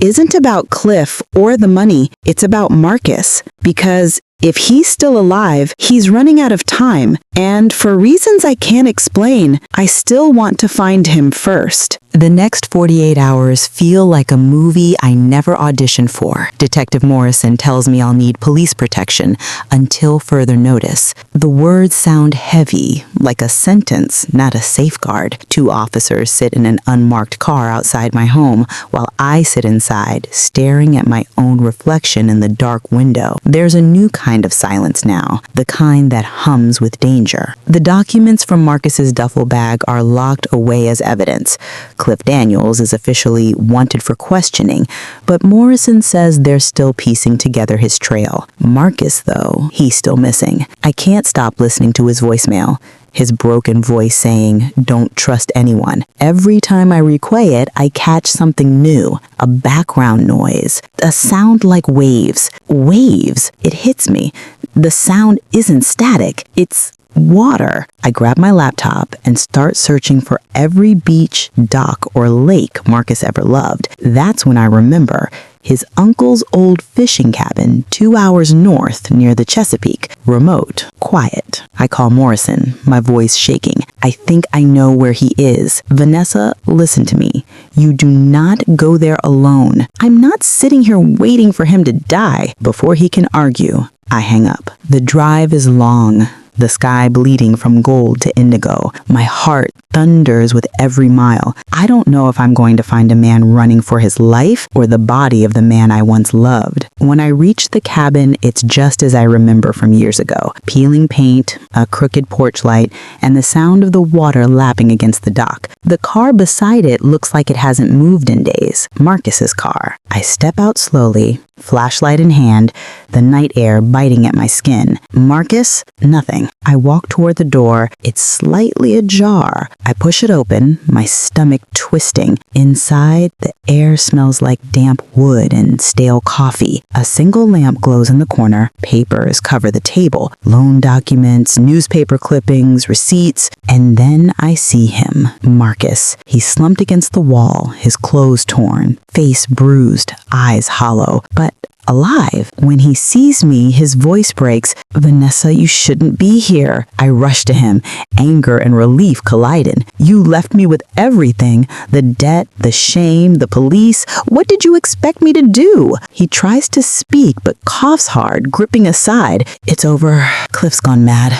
isn't about Cliff or the money. It's about Marcus. Because if he's still alive, he's running out of time. And for reasons I can't explain, I still want to find him first. The next 48 hours feel like a movie I never auditioned for. Detective Morrison tells me I'll need police protection until further notice. The words sound heavy, like a sentence, not a safeguard. 2 officers sit in an unmarked car outside my home while I sit inside, staring at my own reflection in the dark window. There's a new kind of silence now, the kind that hums with danger. The documents from Marcus's duffel bag are locked away as evidence. Cliff Daniels is officially wanted for questioning, but Morrison says they're still piecing together his trail. Marcus, though, he's still missing. I can't stop listening to his voicemail. His broken voice saying, "Don't trust anyone." Every time I replay it, I catch something new, a background noise, a sound like waves. Waves. It hits me. The sound isn't static. It's water. I grab my laptop and start searching for every beach, dock, or lake Marcus ever loved. That's when I remember his uncle's old fishing cabin 2 hours north near the Chesapeake. Remote, quiet. I call Morrison, my voice shaking. I think I know where he is. Vanessa, listen to me. You do not go there alone. I'm not sitting here waiting for him to die before he can argue. I hang up. The drive is long. The sky bleeding from gold to indigo. My heart thunders with every mile. I don't know if I'm going to find a man running for his life or the body of the man I once loved. When I reach the cabin, it's just as I remember from years ago. Peeling paint, a crooked porch light, and the sound of the water lapping against the dock. The car beside it looks like it hasn't moved in days. Marcus's car. I step out slowly, flashlight in hand, the night air biting at my skin. Marcus? Nothing. I walk toward the door. It's slightly ajar. I push it open, my stomach twisting. Inside, the air smells like damp wood and stale coffee. A single lamp glows in the corner. Papers cover the table. Loan documents, newspaper clippings, receipts. And then I see him. Marcus. He's slumped against the wall, his clothes torn, face bruised, eyes hollow, but alive. When he sees me, his voice breaks. "Vanessa, you shouldn't be here." I rush to him, anger and relief colliding. "You left me with everything. The debt, the shame, the police. What did you expect me to do?" He tries to speak, but coughs hard, gripping his side. "It's over. Cliff's gone mad.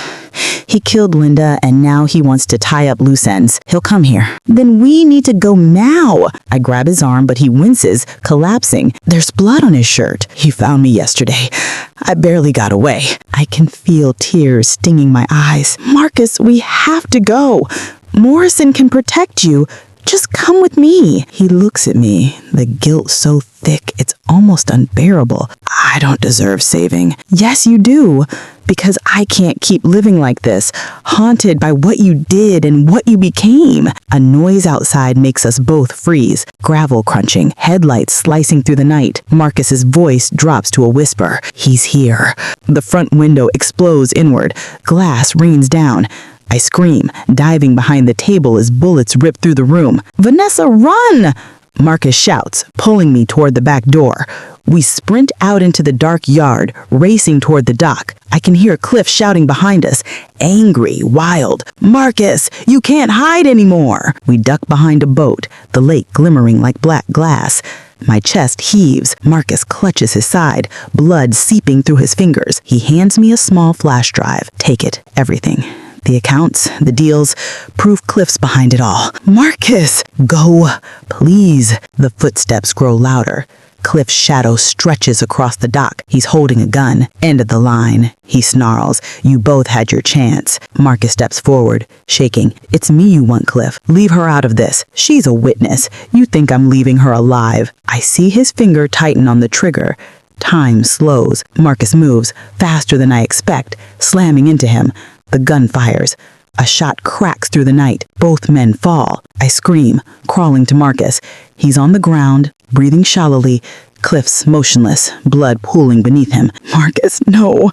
He killed Linda, and now he wants to tie up loose ends. He'll come here." "Then we need to go now." I grab his arm, but he winces, collapsing. There's blood on his shirt. "He found me yesterday. I barely got away." I can feel tears stinging my eyes. "Marcus, we have to go. Morrison can protect you. Just come with me." He looks at me, the guilt so thick it's almost unbearable. "I don't deserve saving." "Yes, you do. Because I can't keep living like this, haunted by what you did and what you became." A noise outside makes us both freeze. Gravel crunching, headlights slicing through the night. Marcus's voice drops to a whisper. He's here. The front window explodes inward. Glass rains down. I scream, diving behind the table as bullets rip through the room. "Vanessa, run!" Marcus shouts, pulling me toward the back door. We sprint out into the dark yard, racing toward the dock. I can hear Cliff shouting behind us, angry, wild. "Marcus, you can't hide anymore!" We duck behind a boat, the lake glimmering like black glass. My chest heaves. Marcus clutches his side, blood seeping through his fingers. He hands me a small flash drive. "Take it, everything. The accounts, the deals, proof Cliff's behind it all." "Marcus, go, please." The footsteps grow louder. Cliff's shadow stretches across the dock. He's holding a gun. "End of the line," he snarls. "You both had your chance." Marcus steps forward, shaking. "It's me you want, Cliff. Leave her out of this. She's a witness. You think I'm leaving her alive." I see his finger tighten on the trigger. Time slows. Marcus moves, faster than I expect, slamming into him. The gun fires. A shot cracks through the night. Both men fall. I scream, crawling to Marcus. He's on the ground, breathing shallowly. Cliff's motionless, blood pooling beneath him. "Marcus, no,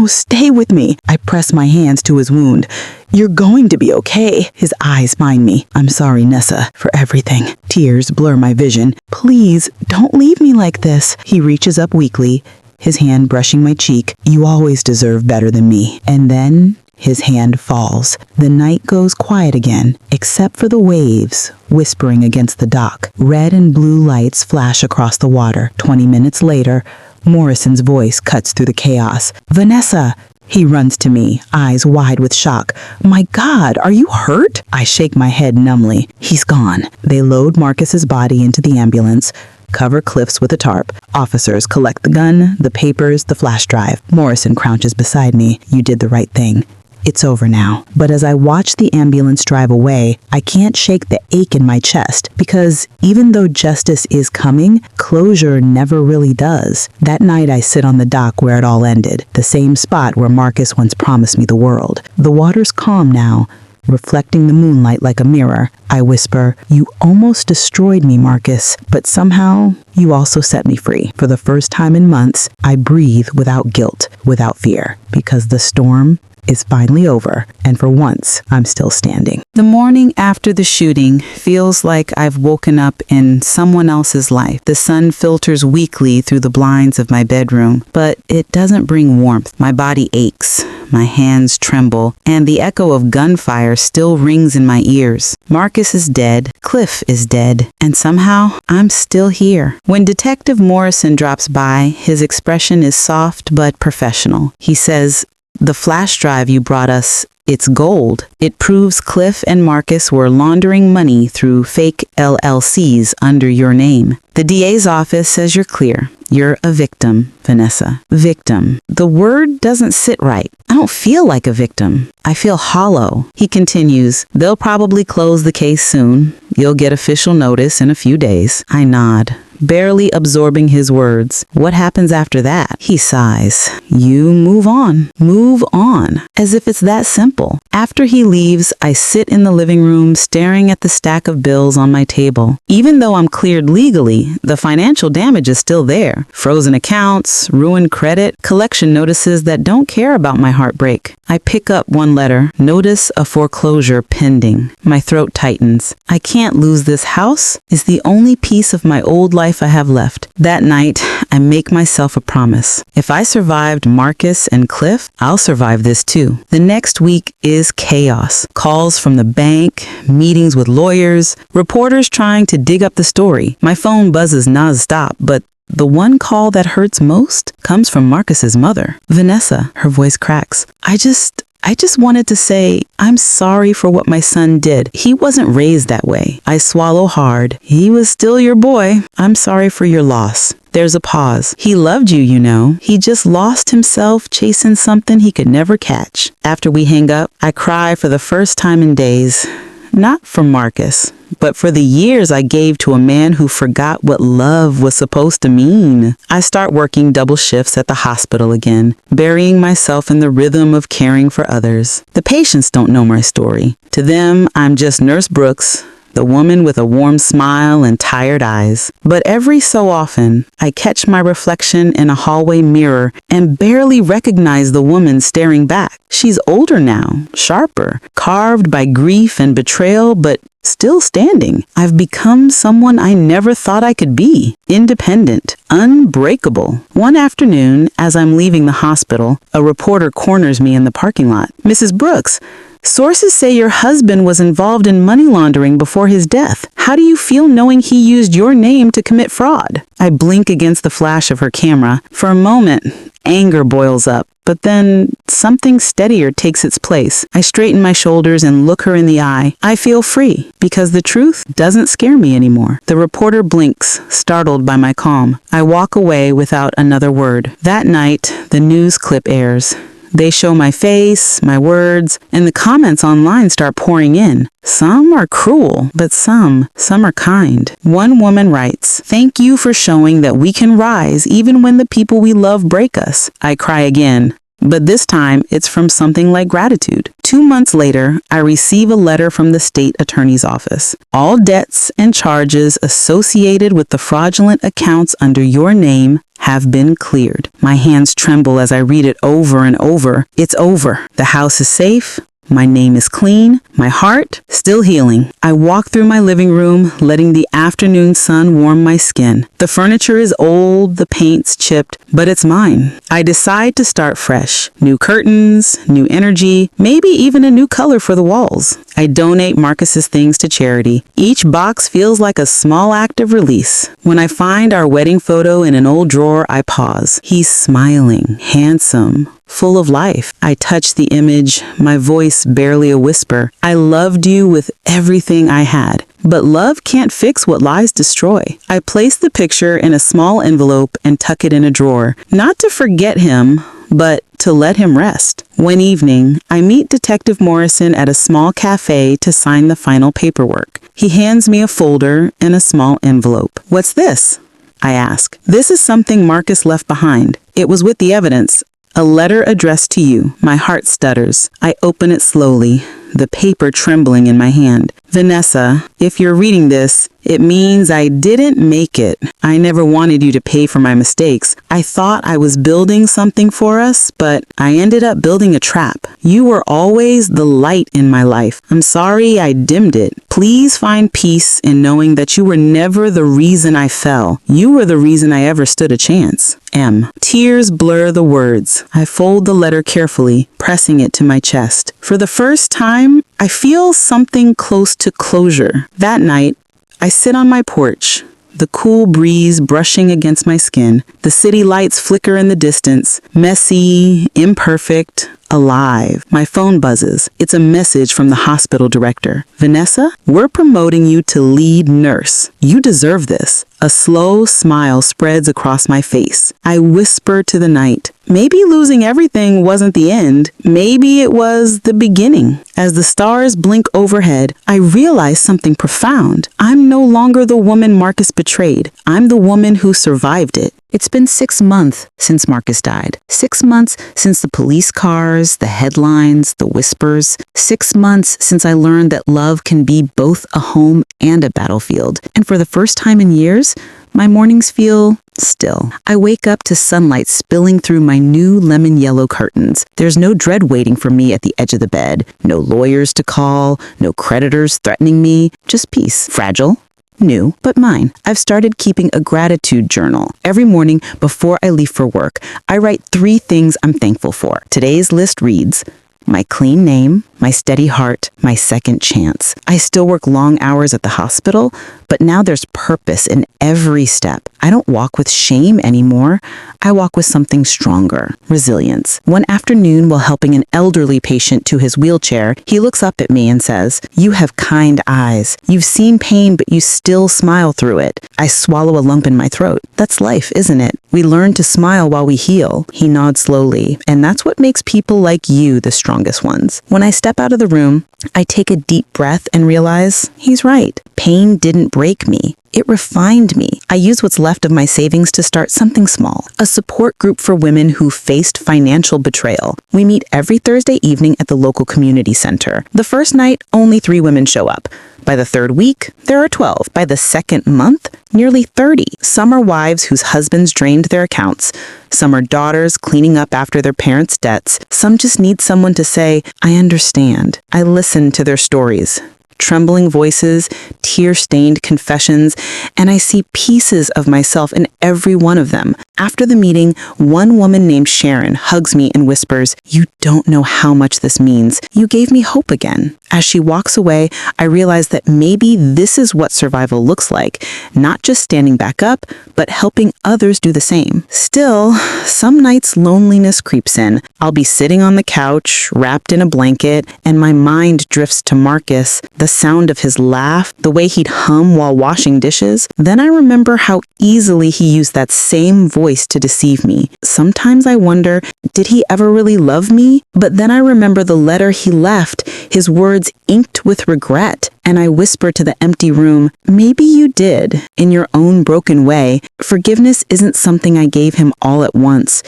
stay with me." I press my hands to his wound. "You're going to be okay." His eyes find me. "I'm sorry, Nessa, for everything." Tears blur my vision. "Please, don't leave me like this." He reaches up weakly, his hand brushing my cheek. "You always deserve better than me." And then His hand falls. The night goes quiet again, except for the waves whispering against the dock. Red and blue lights flash across the water. 20 minutes later, Morrison's voice cuts through the chaos. "Vanessa!" He runs to me, eyes wide with shock. "My God, are you hurt?" I shake my head numbly. He's gone. They load Marcus's body into the ambulance, cover Cliff's with a tarp. Officers collect the gun, the papers, the flash drive. Morrison crouches beside me. "You did the right thing. It's over now." But as I watch the ambulance drive away, I can't shake the ache in my chest, because even though justice is coming, closure never really does. That night I sit on the dock where it all ended, the same spot where Marcus once promised me the world. The water's calm now, reflecting the moonlight like a mirror. I whisper, "You almost destroyed me, Marcus, but somehow you also set me free." For the first time in months, I breathe without guilt, without fear, because the storm is finally over, and for once, I'm still standing. The morning after the shooting feels like I've woken up in someone else's life. The sun filters weakly through the blinds of my bedroom, but it doesn't bring warmth. My body aches, my hands tremble, and the echo of gunfire still rings in my ears. Marcus is dead, Cliff is dead, and somehow I'm still here. When Detective Morrison drops by, his expression is soft but professional. He says, "The flash drive you brought us, it's gold. It proves Cliff and Marcus were laundering money through fake LLCs under your name. The DA's office says you're clear. You're a victim, Vanessa. Victim. The word doesn't sit right. I don't feel like a victim. I feel hollow." He continues, "They'll probably close the case soon. You'll get official notice in a few days." I nod, barely absorbing his words. "What happens after that?" He sighs. "You move on. Move on." As if it's that simple. After he leaves, I sit in the living room staring at the stack of bills on my table. Even though I'm cleared legally, the financial damage is still there. Frozen accounts, ruined credit, collection notices that don't care about my heartbreak. I pick up one letter, notice a foreclosure pending. My throat tightens. I can't lose this house. It's the only piece of my old life I have left. That night, I make myself a promise. If I survived Marcus and Cliff, I'll survive this too. The next week is chaos. Calls from the bank, meetings with lawyers, reporters trying to dig up the story. My phone buzzes nonstop, but the one call that hurts most comes from Marcus's mother. "Vanessa," her voice cracks. I just wanted to say, I'm sorry for what my son did. He wasn't raised that way." I swallow hard. "He was still your boy. I'm sorry for your loss." There's a pause. "He loved you, you know. He just lost himself chasing something he could never catch." After we hang up, I cry for the first time in days. Not for Marcus, but for the years I gave to a man who forgot what love was supposed to mean. I start working double shifts at the hospital again, burying myself in the rhythm of caring for others. The patients don't know my story. To them, I'm just Nurse Brooks, the woman with a warm smile and tired eyes. But every so often, I catch my reflection in a hallway mirror and barely recognize the woman staring back. She's older now, sharper, carved by grief and betrayal, but still standing. I've become someone I never thought I could be. Independent, unbreakable. One afternoon, as I'm leaving the hospital, a reporter corners me in the parking lot. "Mrs. Brooks, sources say your husband was involved in money laundering before his death. How do you feel knowing he used your name to commit fraud?" I blink against the flash of her camera. For a moment, anger boils up, but then something steadier takes its place. I straighten my shoulders and look her in the eye. I feel free, because the truth doesn't scare me anymore. The reporter blinks, startled by my calm. I walk away without another word. That night, the news clip airs. They show my face, my words, and the comments online start pouring in. Some are cruel, but some are kind. One woman writes, "Thank you for showing that we can rise even when the people we love break us." I cry again. But this time, it's from something like gratitude. 2 months later, I receive a letter from the state attorney's office. "All debts and charges associated with the fraudulent accounts under your name have been cleared." My hands tremble as I read it over and over. It's over. The house is safe. My name is clean, my heart still healing. I walk through my living room, letting the afternoon sun warm my skin. The furniture is old, the paint's chipped, but it's mine. I decide to start fresh. New curtains, new energy, maybe even a new color for the walls. I donate Marcus's things to charity. Each box feels like a small act of release. When I find our wedding photo in an old drawer, I pause. He's smiling, handsome, full of life. I touch the image, my voice barely a whisper. I loved you with everything I had. But love can't fix what lies destroy. I place the picture in a small envelope and tuck it in a drawer, not to forget him, but to let him rest. One evening, I meet Detective Morrison at a small cafe to sign the final paperwork. He hands me a folder and a small envelope. "What's this?" I ask. "This is something Marcus left behind. It was with the evidence. A letter addressed to you." My heart stutters. I open it slowly, the paper trembling in my hand. "Vanessa, if you're reading this, it means I didn't make it. I never wanted you to pay for my mistakes. I thought I was building something for us, but I ended up building a trap. You were always the light in my life. I'm sorry I dimmed it. Please find peace in knowing that you were never the reason I fell. You were the reason I ever stood a chance. M." Tears blur the words. I fold the letter carefully, pressing it to my chest. For the first time, I feel something close to closure. That night, I sit on my porch, the cool breeze brushing against my skin. The city lights flicker in the distance, messy, imperfect, alive. My phone buzzes. It's a message from the hospital director. "Vanessa, we're promoting you to lead nurse. You deserve this." A slow smile spreads across my face. I whisper to the night, maybe losing everything wasn't the end. Maybe it was the beginning. As the stars blink overhead, I realize something profound. I'm no longer the woman Marcus betrayed. I'm the woman who survived it. It's been 6 months since Marcus died. 6 months since the police cars, the headlines, the whispers. 6 months since I learned that love can be both a home and a battlefield. And for the first time in years, my mornings feel still. I wake up to sunlight spilling through my new lemon yellow curtains. There's no dread waiting for me at the edge of the bed. No lawyers to call, no creditors threatening me. Just peace. Fragile. New, but mine. I've started keeping a gratitude journal. Every morning before I leave for work, I write 3 things I'm thankful for. Today's list reads, my clean name, my steady heart, my second chance. I still work long hours at the hospital, but now there's purpose in every step. I don't walk with shame anymore. I walk with something stronger, resilience. One afternoon, while helping an elderly patient to his wheelchair, he looks up at me and says, "You have kind eyes. You've seen pain, but you still smile through it." I swallow a lump in my throat. That's life, isn't it? We learn to smile while we heal. He nods slowly, and that's what makes people like you the strongest ones. When I step out of the room, I take a deep breath and realize he's right. Pain didn't break me. It refined me. I use what's left of my savings to start something small, a support group for women who faced financial betrayal. We meet every Thursday evening at the local community center. The first night, only 3 women show up. By the 3rd week, there are 12. By the 2nd month, nearly 30. Some are wives whose husbands drained their accounts. Some are daughters cleaning up after their parents' debts. Some just need someone to say, "I understand." I listen to their stories. Trembling voices, tear-stained confessions, and I see pieces of myself in every one of them. After the meeting, one woman named Sharon hugs me and whispers, "You don't know how much this means. You gave me hope again." As she walks away, I realize that maybe this is what survival looks like, not just standing back up, but helping others do the same. Still, some nights loneliness creeps in. I'll be sitting on the couch, wrapped in a blanket, and my mind drifts to Marcus, the sound of his laugh, the way he'd hum while washing dishes. Then I remember how easily he used that same voice to deceive me. Sometimes I wonder, did he ever really love me? But then I remember the letter he left, his words inked with regret, and I whisper to the empty room, maybe you did, in your own broken way. Forgiveness isn't something I gave him all at once.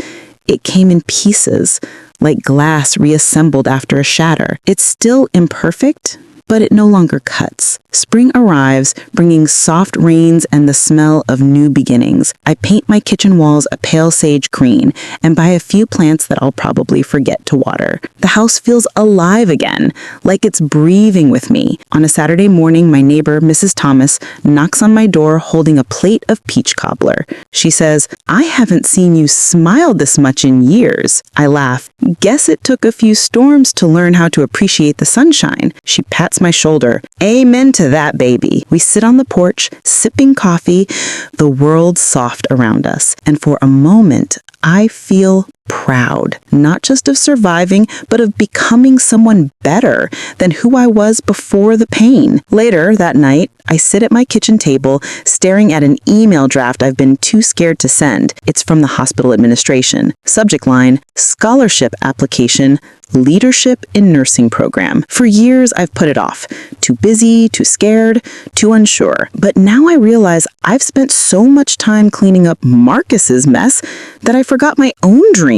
It came in pieces, like glass reassembled after a shatter. It's still imperfect, but it no longer cuts. Spring arrives, bringing soft rains and the smell of new beginnings. I paint my kitchen walls a pale sage green and buy a few plants that I'll probably forget to water. The house feels alive again, like it's breathing with me. On a Saturday morning, my neighbor, Mrs. Thomas, knocks on my door holding a plate of peach cobbler. She says, "I haven't seen you smile this much in years." I laugh. "Guess it took a few storms to learn how to appreciate the sunshine." She pats my shoulder. "Amen to that, baby." We sit on the porch, sipping coffee, the world soft around us. And for a moment, I feel proud, not just of surviving, but of becoming someone better than who I was before the pain. Later that night, I sit at my kitchen table, staring at an email draft I've been too scared to send. It's from the hospital administration. Subject line, scholarship application, leadership in nursing program. For years, I've put it off. Too busy, too scared, too unsure. But now I realize I've spent so much time cleaning up Marcus's mess that I forgot my own dreams.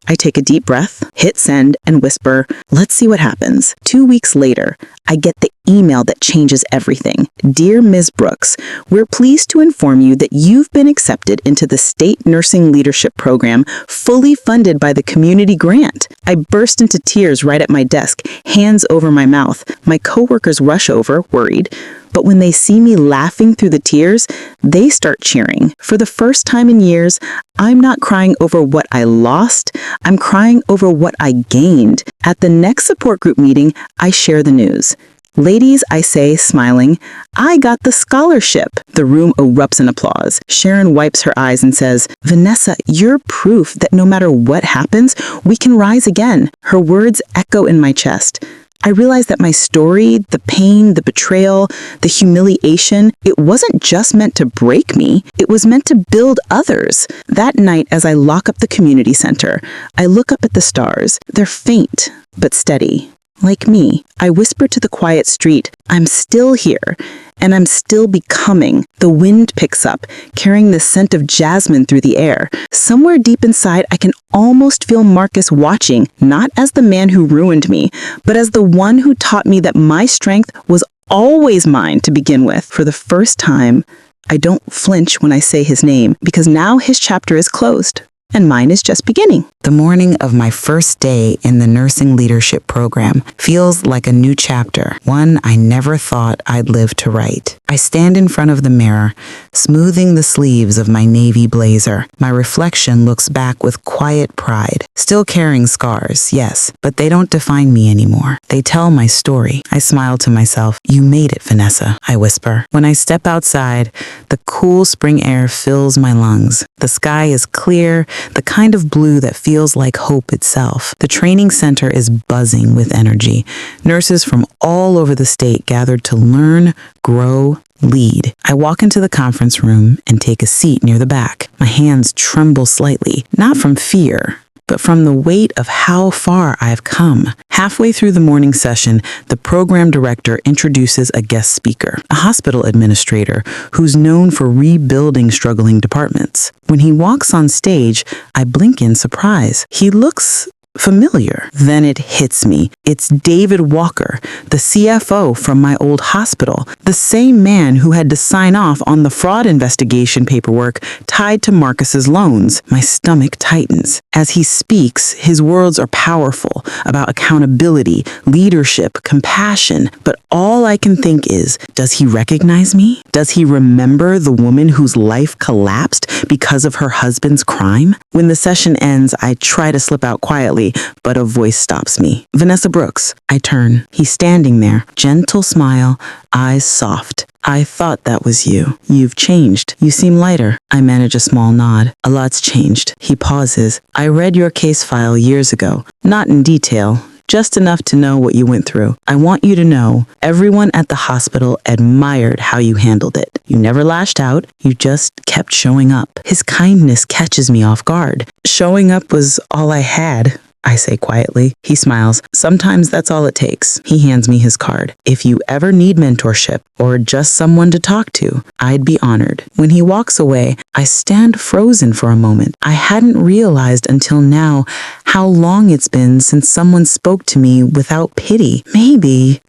I take a deep breath, hit send, and whisper, "Let's see what happens." 2 weeks later, I get the email that changes everything. "Dear Ms. Brooks, we're pleased to inform you that you've been accepted into the State Nursing Leadership Program, fully funded by the community grant." I burst into tears right at my desk, hands over my mouth. My coworkers rush over, worried. But when they see me laughing through the tears, they start cheering. For the first time in years, I'm not crying over what I lost. I'm crying over what I gained. At the next support group meeting, I share the news. "Ladies," I say, smiling, "I got the scholarship." The room erupts in applause. Sharon wipes her eyes and says, "Vanessa, you're proof that no matter what happens, we can rise again." Her words echo in my chest. I realized that my story, the pain, the betrayal, the humiliation, it wasn't just meant to break me, it was meant to build others. That night, as I lock up the community center, I look up at the stars. They're faint, but steady. Like me, I whisper to the quiet street, "I'm still here, and I'm still becoming." The wind picks up, carrying the scent of jasmine through the air. Somewhere deep inside, I can almost feel Marcus watching, not as the man who ruined me, but as the one who taught me that my strength was always mine to begin with. For the first time, I don't flinch when I say his name, because now his chapter is closed. And mine is just beginning. The morning of my first day in the nursing leadership program feels like a new chapter, one I never thought I'd live to write. I stand in front of the mirror, smoothing the sleeves of my navy blazer. My reflection looks back with quiet pride. Still carrying scars, yes, but they don't define me anymore. They tell my story. I smile to myself. "You made it, Vanessa," I whisper. When I step outside, the cool spring air fills my lungs. The sky is clear, the kind of blue that feels like hope itself. The training center is buzzing with energy. Nurses from all over the state gathered to learn, grow, lead. I walk into the conference room and take a seat near the back. My hands tremble slightly, not from fear, but from the weight of how far I've come. Halfway through the morning session, the program director introduces a guest speaker, a hospital administrator who's known for rebuilding struggling departments. When he walks on stage, I blink in surprise. He looks familiar. Then it hits me. It's David Walker, the CFO from my old hospital, the same man who had to sign off on the fraud investigation paperwork tied to Marcus's loans. My stomach tightens. As he speaks, his words are powerful about accountability, leadership, compassion, but all I can think is, does he recognize me? Does he remember the woman whose life collapsed because of her husband's crime? When the session ends, I try to slip out quietly, but a voice stops me. "Vanessa Brooks." I turn. He's standing there, gentle smile, eyes soft. "I thought that was you. You've changed. You seem lighter." I manage a small nod. "A lot's changed." He pauses. "I read your case file years ago. Not in detail, just enough to know what you went through. I want you to know, everyone at the hospital admired how you handled it. You never lashed out, you just kept showing up." His kindness catches me off guard. Showing up was all I had. I say quietly. He smiles. Sometimes that's all it takes. He hands me his card. If you ever need mentorship or just someone to talk to, I'd be honored. When he walks away, I stand frozen for a moment. I hadn't realized until now how long it's been since someone spoke to me without pity. Maybe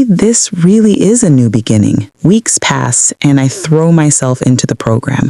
this really is a new beginning. Weeks pass and I throw myself into the program.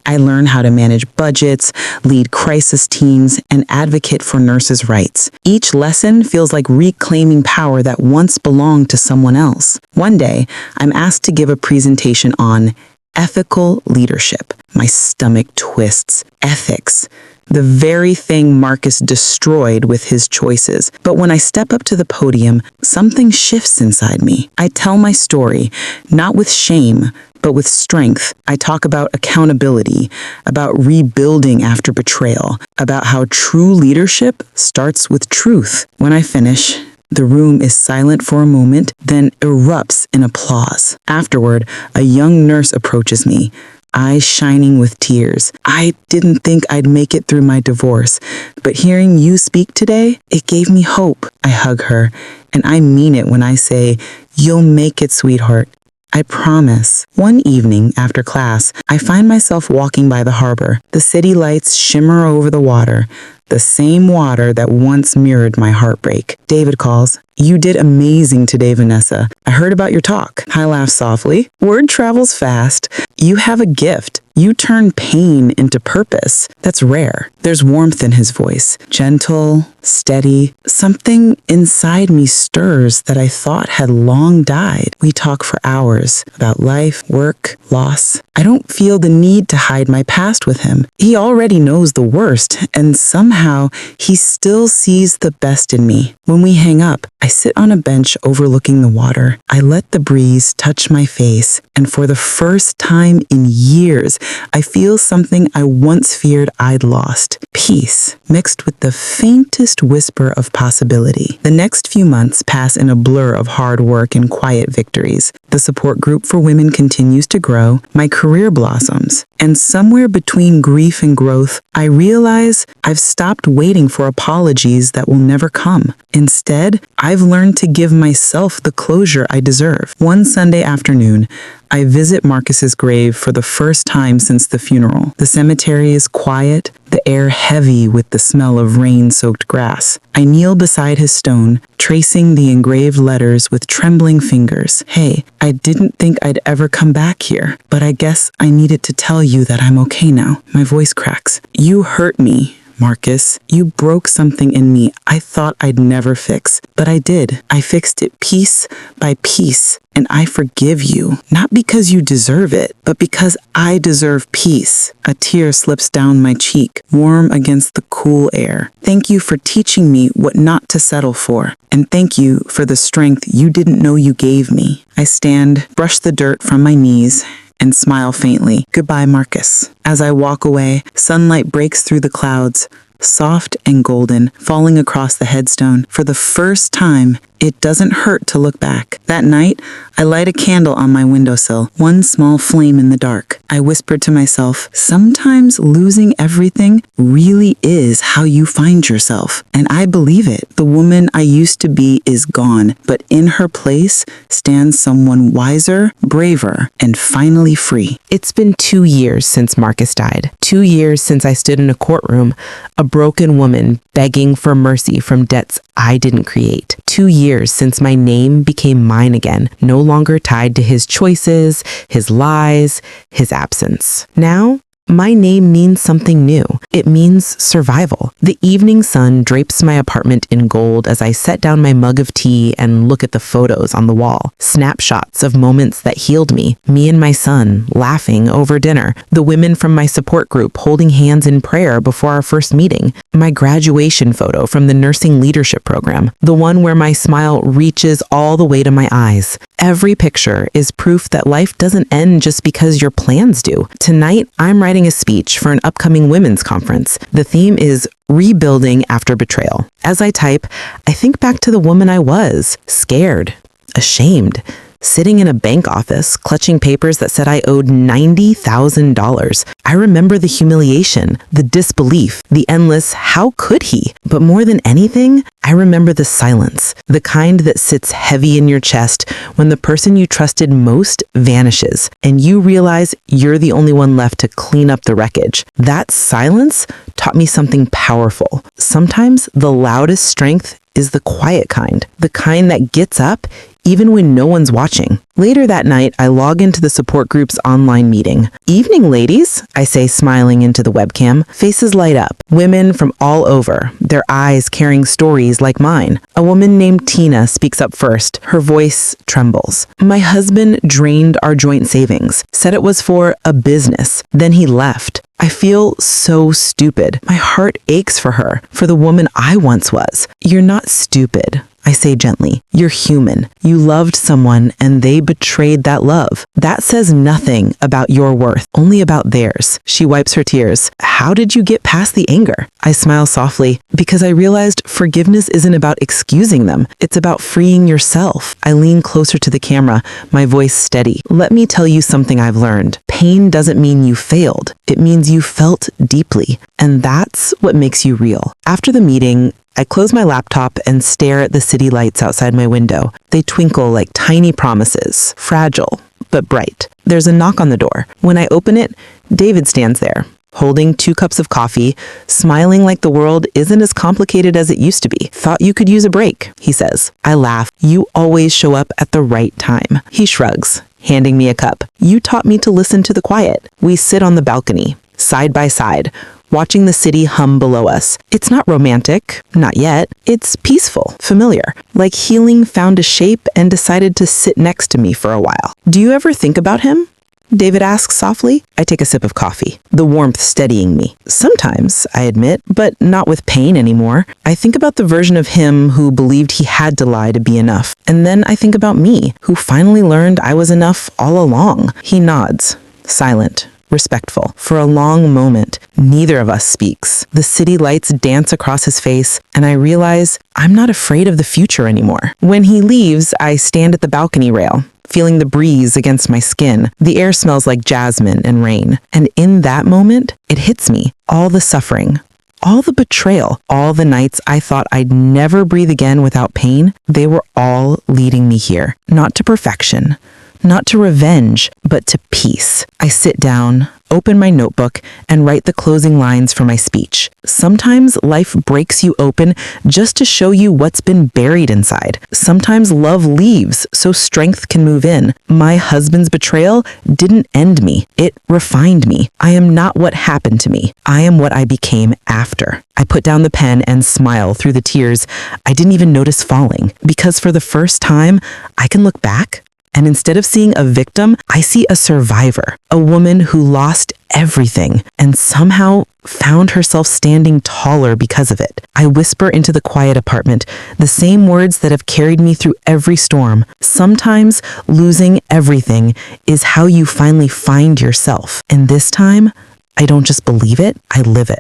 I learn how to manage budgets, lead crisis teams, and advocate for nurses' rights. Each lesson feels like reclaiming power that once belonged to someone else. One day, I'm asked to give a presentation on ethical leadership. My stomach twists. Ethics. The very thing Marcus destroyed with his choices. But when I step up to the podium, something shifts inside me. I tell my story, not with shame, but with strength. I talk about accountability, about rebuilding after betrayal, about how true leadership starts with truth. When I finish, the room is silent for a moment, then erupts in applause. Afterward, a young nurse approaches me, eyes shining with tears. I didn't think I'd make it through my divorce, but hearing you speak today, it gave me hope. I hug her, and I mean it when I say, "You'll make it, sweetheart. I promise." One evening after class, I find myself walking by the harbor. The city lights shimmer over the water, the same water that once mirrored my heartbreak. David calls. "You did amazing today, Vanessa. I heard about your talk." I laugh softly. Word travels fast. You have a gift. You turn pain into purpose. That's rare. There's warmth in his voice. Gentle, steady. Something inside me stirs that I thought had long died. We talk for hours about life, work, loss. I don't feel the need to hide my past with him. He already knows the worst, and somehow he still sees the best in me. When we hang up, I sit on a bench overlooking the water. I let the breeze touch my face, and for the first time in years, I feel something I once feared I'd lost. Peace, mixed with the faintest whisper of possibility. The next few months pass in a blur of hard work and quiet victories. The support group for women continues to grow. My career blossoms. And somewhere between grief and growth, I realize I've stopped waiting for apologies that will never come. Instead, I've learned to give myself the closure I deserve. One Sunday afternoon, I visit Marcus's grave for the first time since the funeral. The cemetery is quiet, the air heavy with the smell of rain-soaked grass. I kneel beside his stone, tracing the engraved letters with trembling fingers. "Hey, I didn't think I'd ever come back here, but I guess I needed to tell you that I'm okay now." My voice cracks. "You hurt me, Marcus. You broke something in me I thought I'd never fix, but I did. I fixed it piece by piece, and I forgive you. Not because you deserve it, but because I deserve peace." A tear slips down my cheek, warm against the cool air. "Thank you for teaching me what not to settle for, and thank you for the strength you didn't know you gave me." I stand, brush the dirt from my knees, and smile faintly. "Goodbye, Marcus." As I walk away, sunlight breaks through the clouds, soft and golden, falling across the headstone. For the first time, it doesn't hurt to look back. That night, I light a candle on my windowsill, one small flame in the dark. I whispered to myself, sometimes losing everything really is how you find yourself. And I believe it. The woman I used to be is gone, but in her place stands someone wiser, braver, and finally free. It's been 2 years since Marcus died. 2 years since I stood in a courtroom, a broken woman begging for mercy from debts I didn't create. 2 years since my name became mine again, no longer tied to his choices, his lies, his absence. Now, my name means something new. It means survival. The evening sun drapes my apartment in gold as I set down my mug of tea and look at the photos on the wall. Snapshots of moments that healed me. Me and my son laughing over dinner. The women from my support group holding hands in prayer before our first meeting. My graduation photo from the nursing leadership program. The one where my smile reaches all the way to my eyes. Every picture is proof that life doesn't end just because your plans do. Tonight, I'm writing a speech for an upcoming women's conference. The theme is rebuilding after betrayal. As I type, I think back to the woman I was, scared, ashamed, sitting in a bank office, clutching papers that said I owed $90,000. I remember the humiliation, the disbelief, the endless, how could he? But more than anything, I remember the silence, the kind that sits heavy in your chest when the person you trusted most vanishes and you realize you're the only one left to clean up the wreckage. That silence taught me something powerful. Sometimes the loudest strength is the quiet kind, the kind that gets up even when no one's watching. Later that night, I log into the support group's online meeting. "Evening, ladies," I say, smiling into the webcam. Faces light up. Women from all over, their eyes carrying stories like mine. A woman named Tina speaks up first. Her voice trembles. "My husband drained our joint savings, said it was for a business. Then he left. I feel so stupid. My heart aches for her, for the woman I once was." "You're not stupid," I say gently. "You're human. You loved someone and they betrayed that love. That says nothing about your worth, only about theirs." She wipes her tears. "How did you get past the anger?" I smile softly, because I realized forgiveness isn't about excusing them. It's about freeing yourself. I lean closer to the camera, my voice steady. "Let me tell you something I've learned. Pain doesn't mean you failed. It means you felt deeply. And that's what makes you real." After the meeting, I close my laptop and stare at the city lights outside my window. They twinkle like tiny promises, fragile but bright. There's a knock on the door. When I open it, David stands there, holding 2 cups of coffee, smiling like the world isn't as complicated as it used to be. "Thought you could use a break," he says. I laugh. "You always show up at the right time." He shrugs, handing me a cup. "You taught me to listen to the quiet." We sit on the balcony, side by side, watching the city hum below us. It's not romantic, not yet. It's peaceful, familiar, like healing found a shape and decided to sit next to me for a while. "Do you ever think about him?" David asks softly. I take a sip of coffee, the warmth steadying me. "Sometimes," I admit, but not with pain anymore. I think about the version of him who believed he had to lie to be enough. And then I think about me, who finally learned I was enough all along. He nods, silent, respectful. For a long moment, neither of us speaks. The city lights dance across his face, and I realize I'm not afraid of the future anymore. When he leaves, I stand at the balcony rail, feeling the breeze against my skin. The air smells like jasmine and rain. And in that moment, it hits me. All the suffering, all the betrayal, all the nights I thought I'd never breathe again without pain, they were all leading me here. Not to perfection, not to revenge, but to peace. I sit down, open my notebook, and write the closing lines for my speech. Sometimes life breaks you open just to show you what's been buried inside. Sometimes love leaves so strength can move in. My husband's betrayal didn't end me. It refined me. I am not what happened to me. I am what I became after. I put down the pen and smile through the tears I didn't even notice falling, because for the first time, I can look back, and instead of seeing a victim, I see a survivor, a woman who lost everything and somehow found herself standing taller because of it. I whisper into the quiet apartment, the same words that have carried me through every storm. Sometimes losing everything is how you finally find yourself. And this time, I don't just believe it, I live it.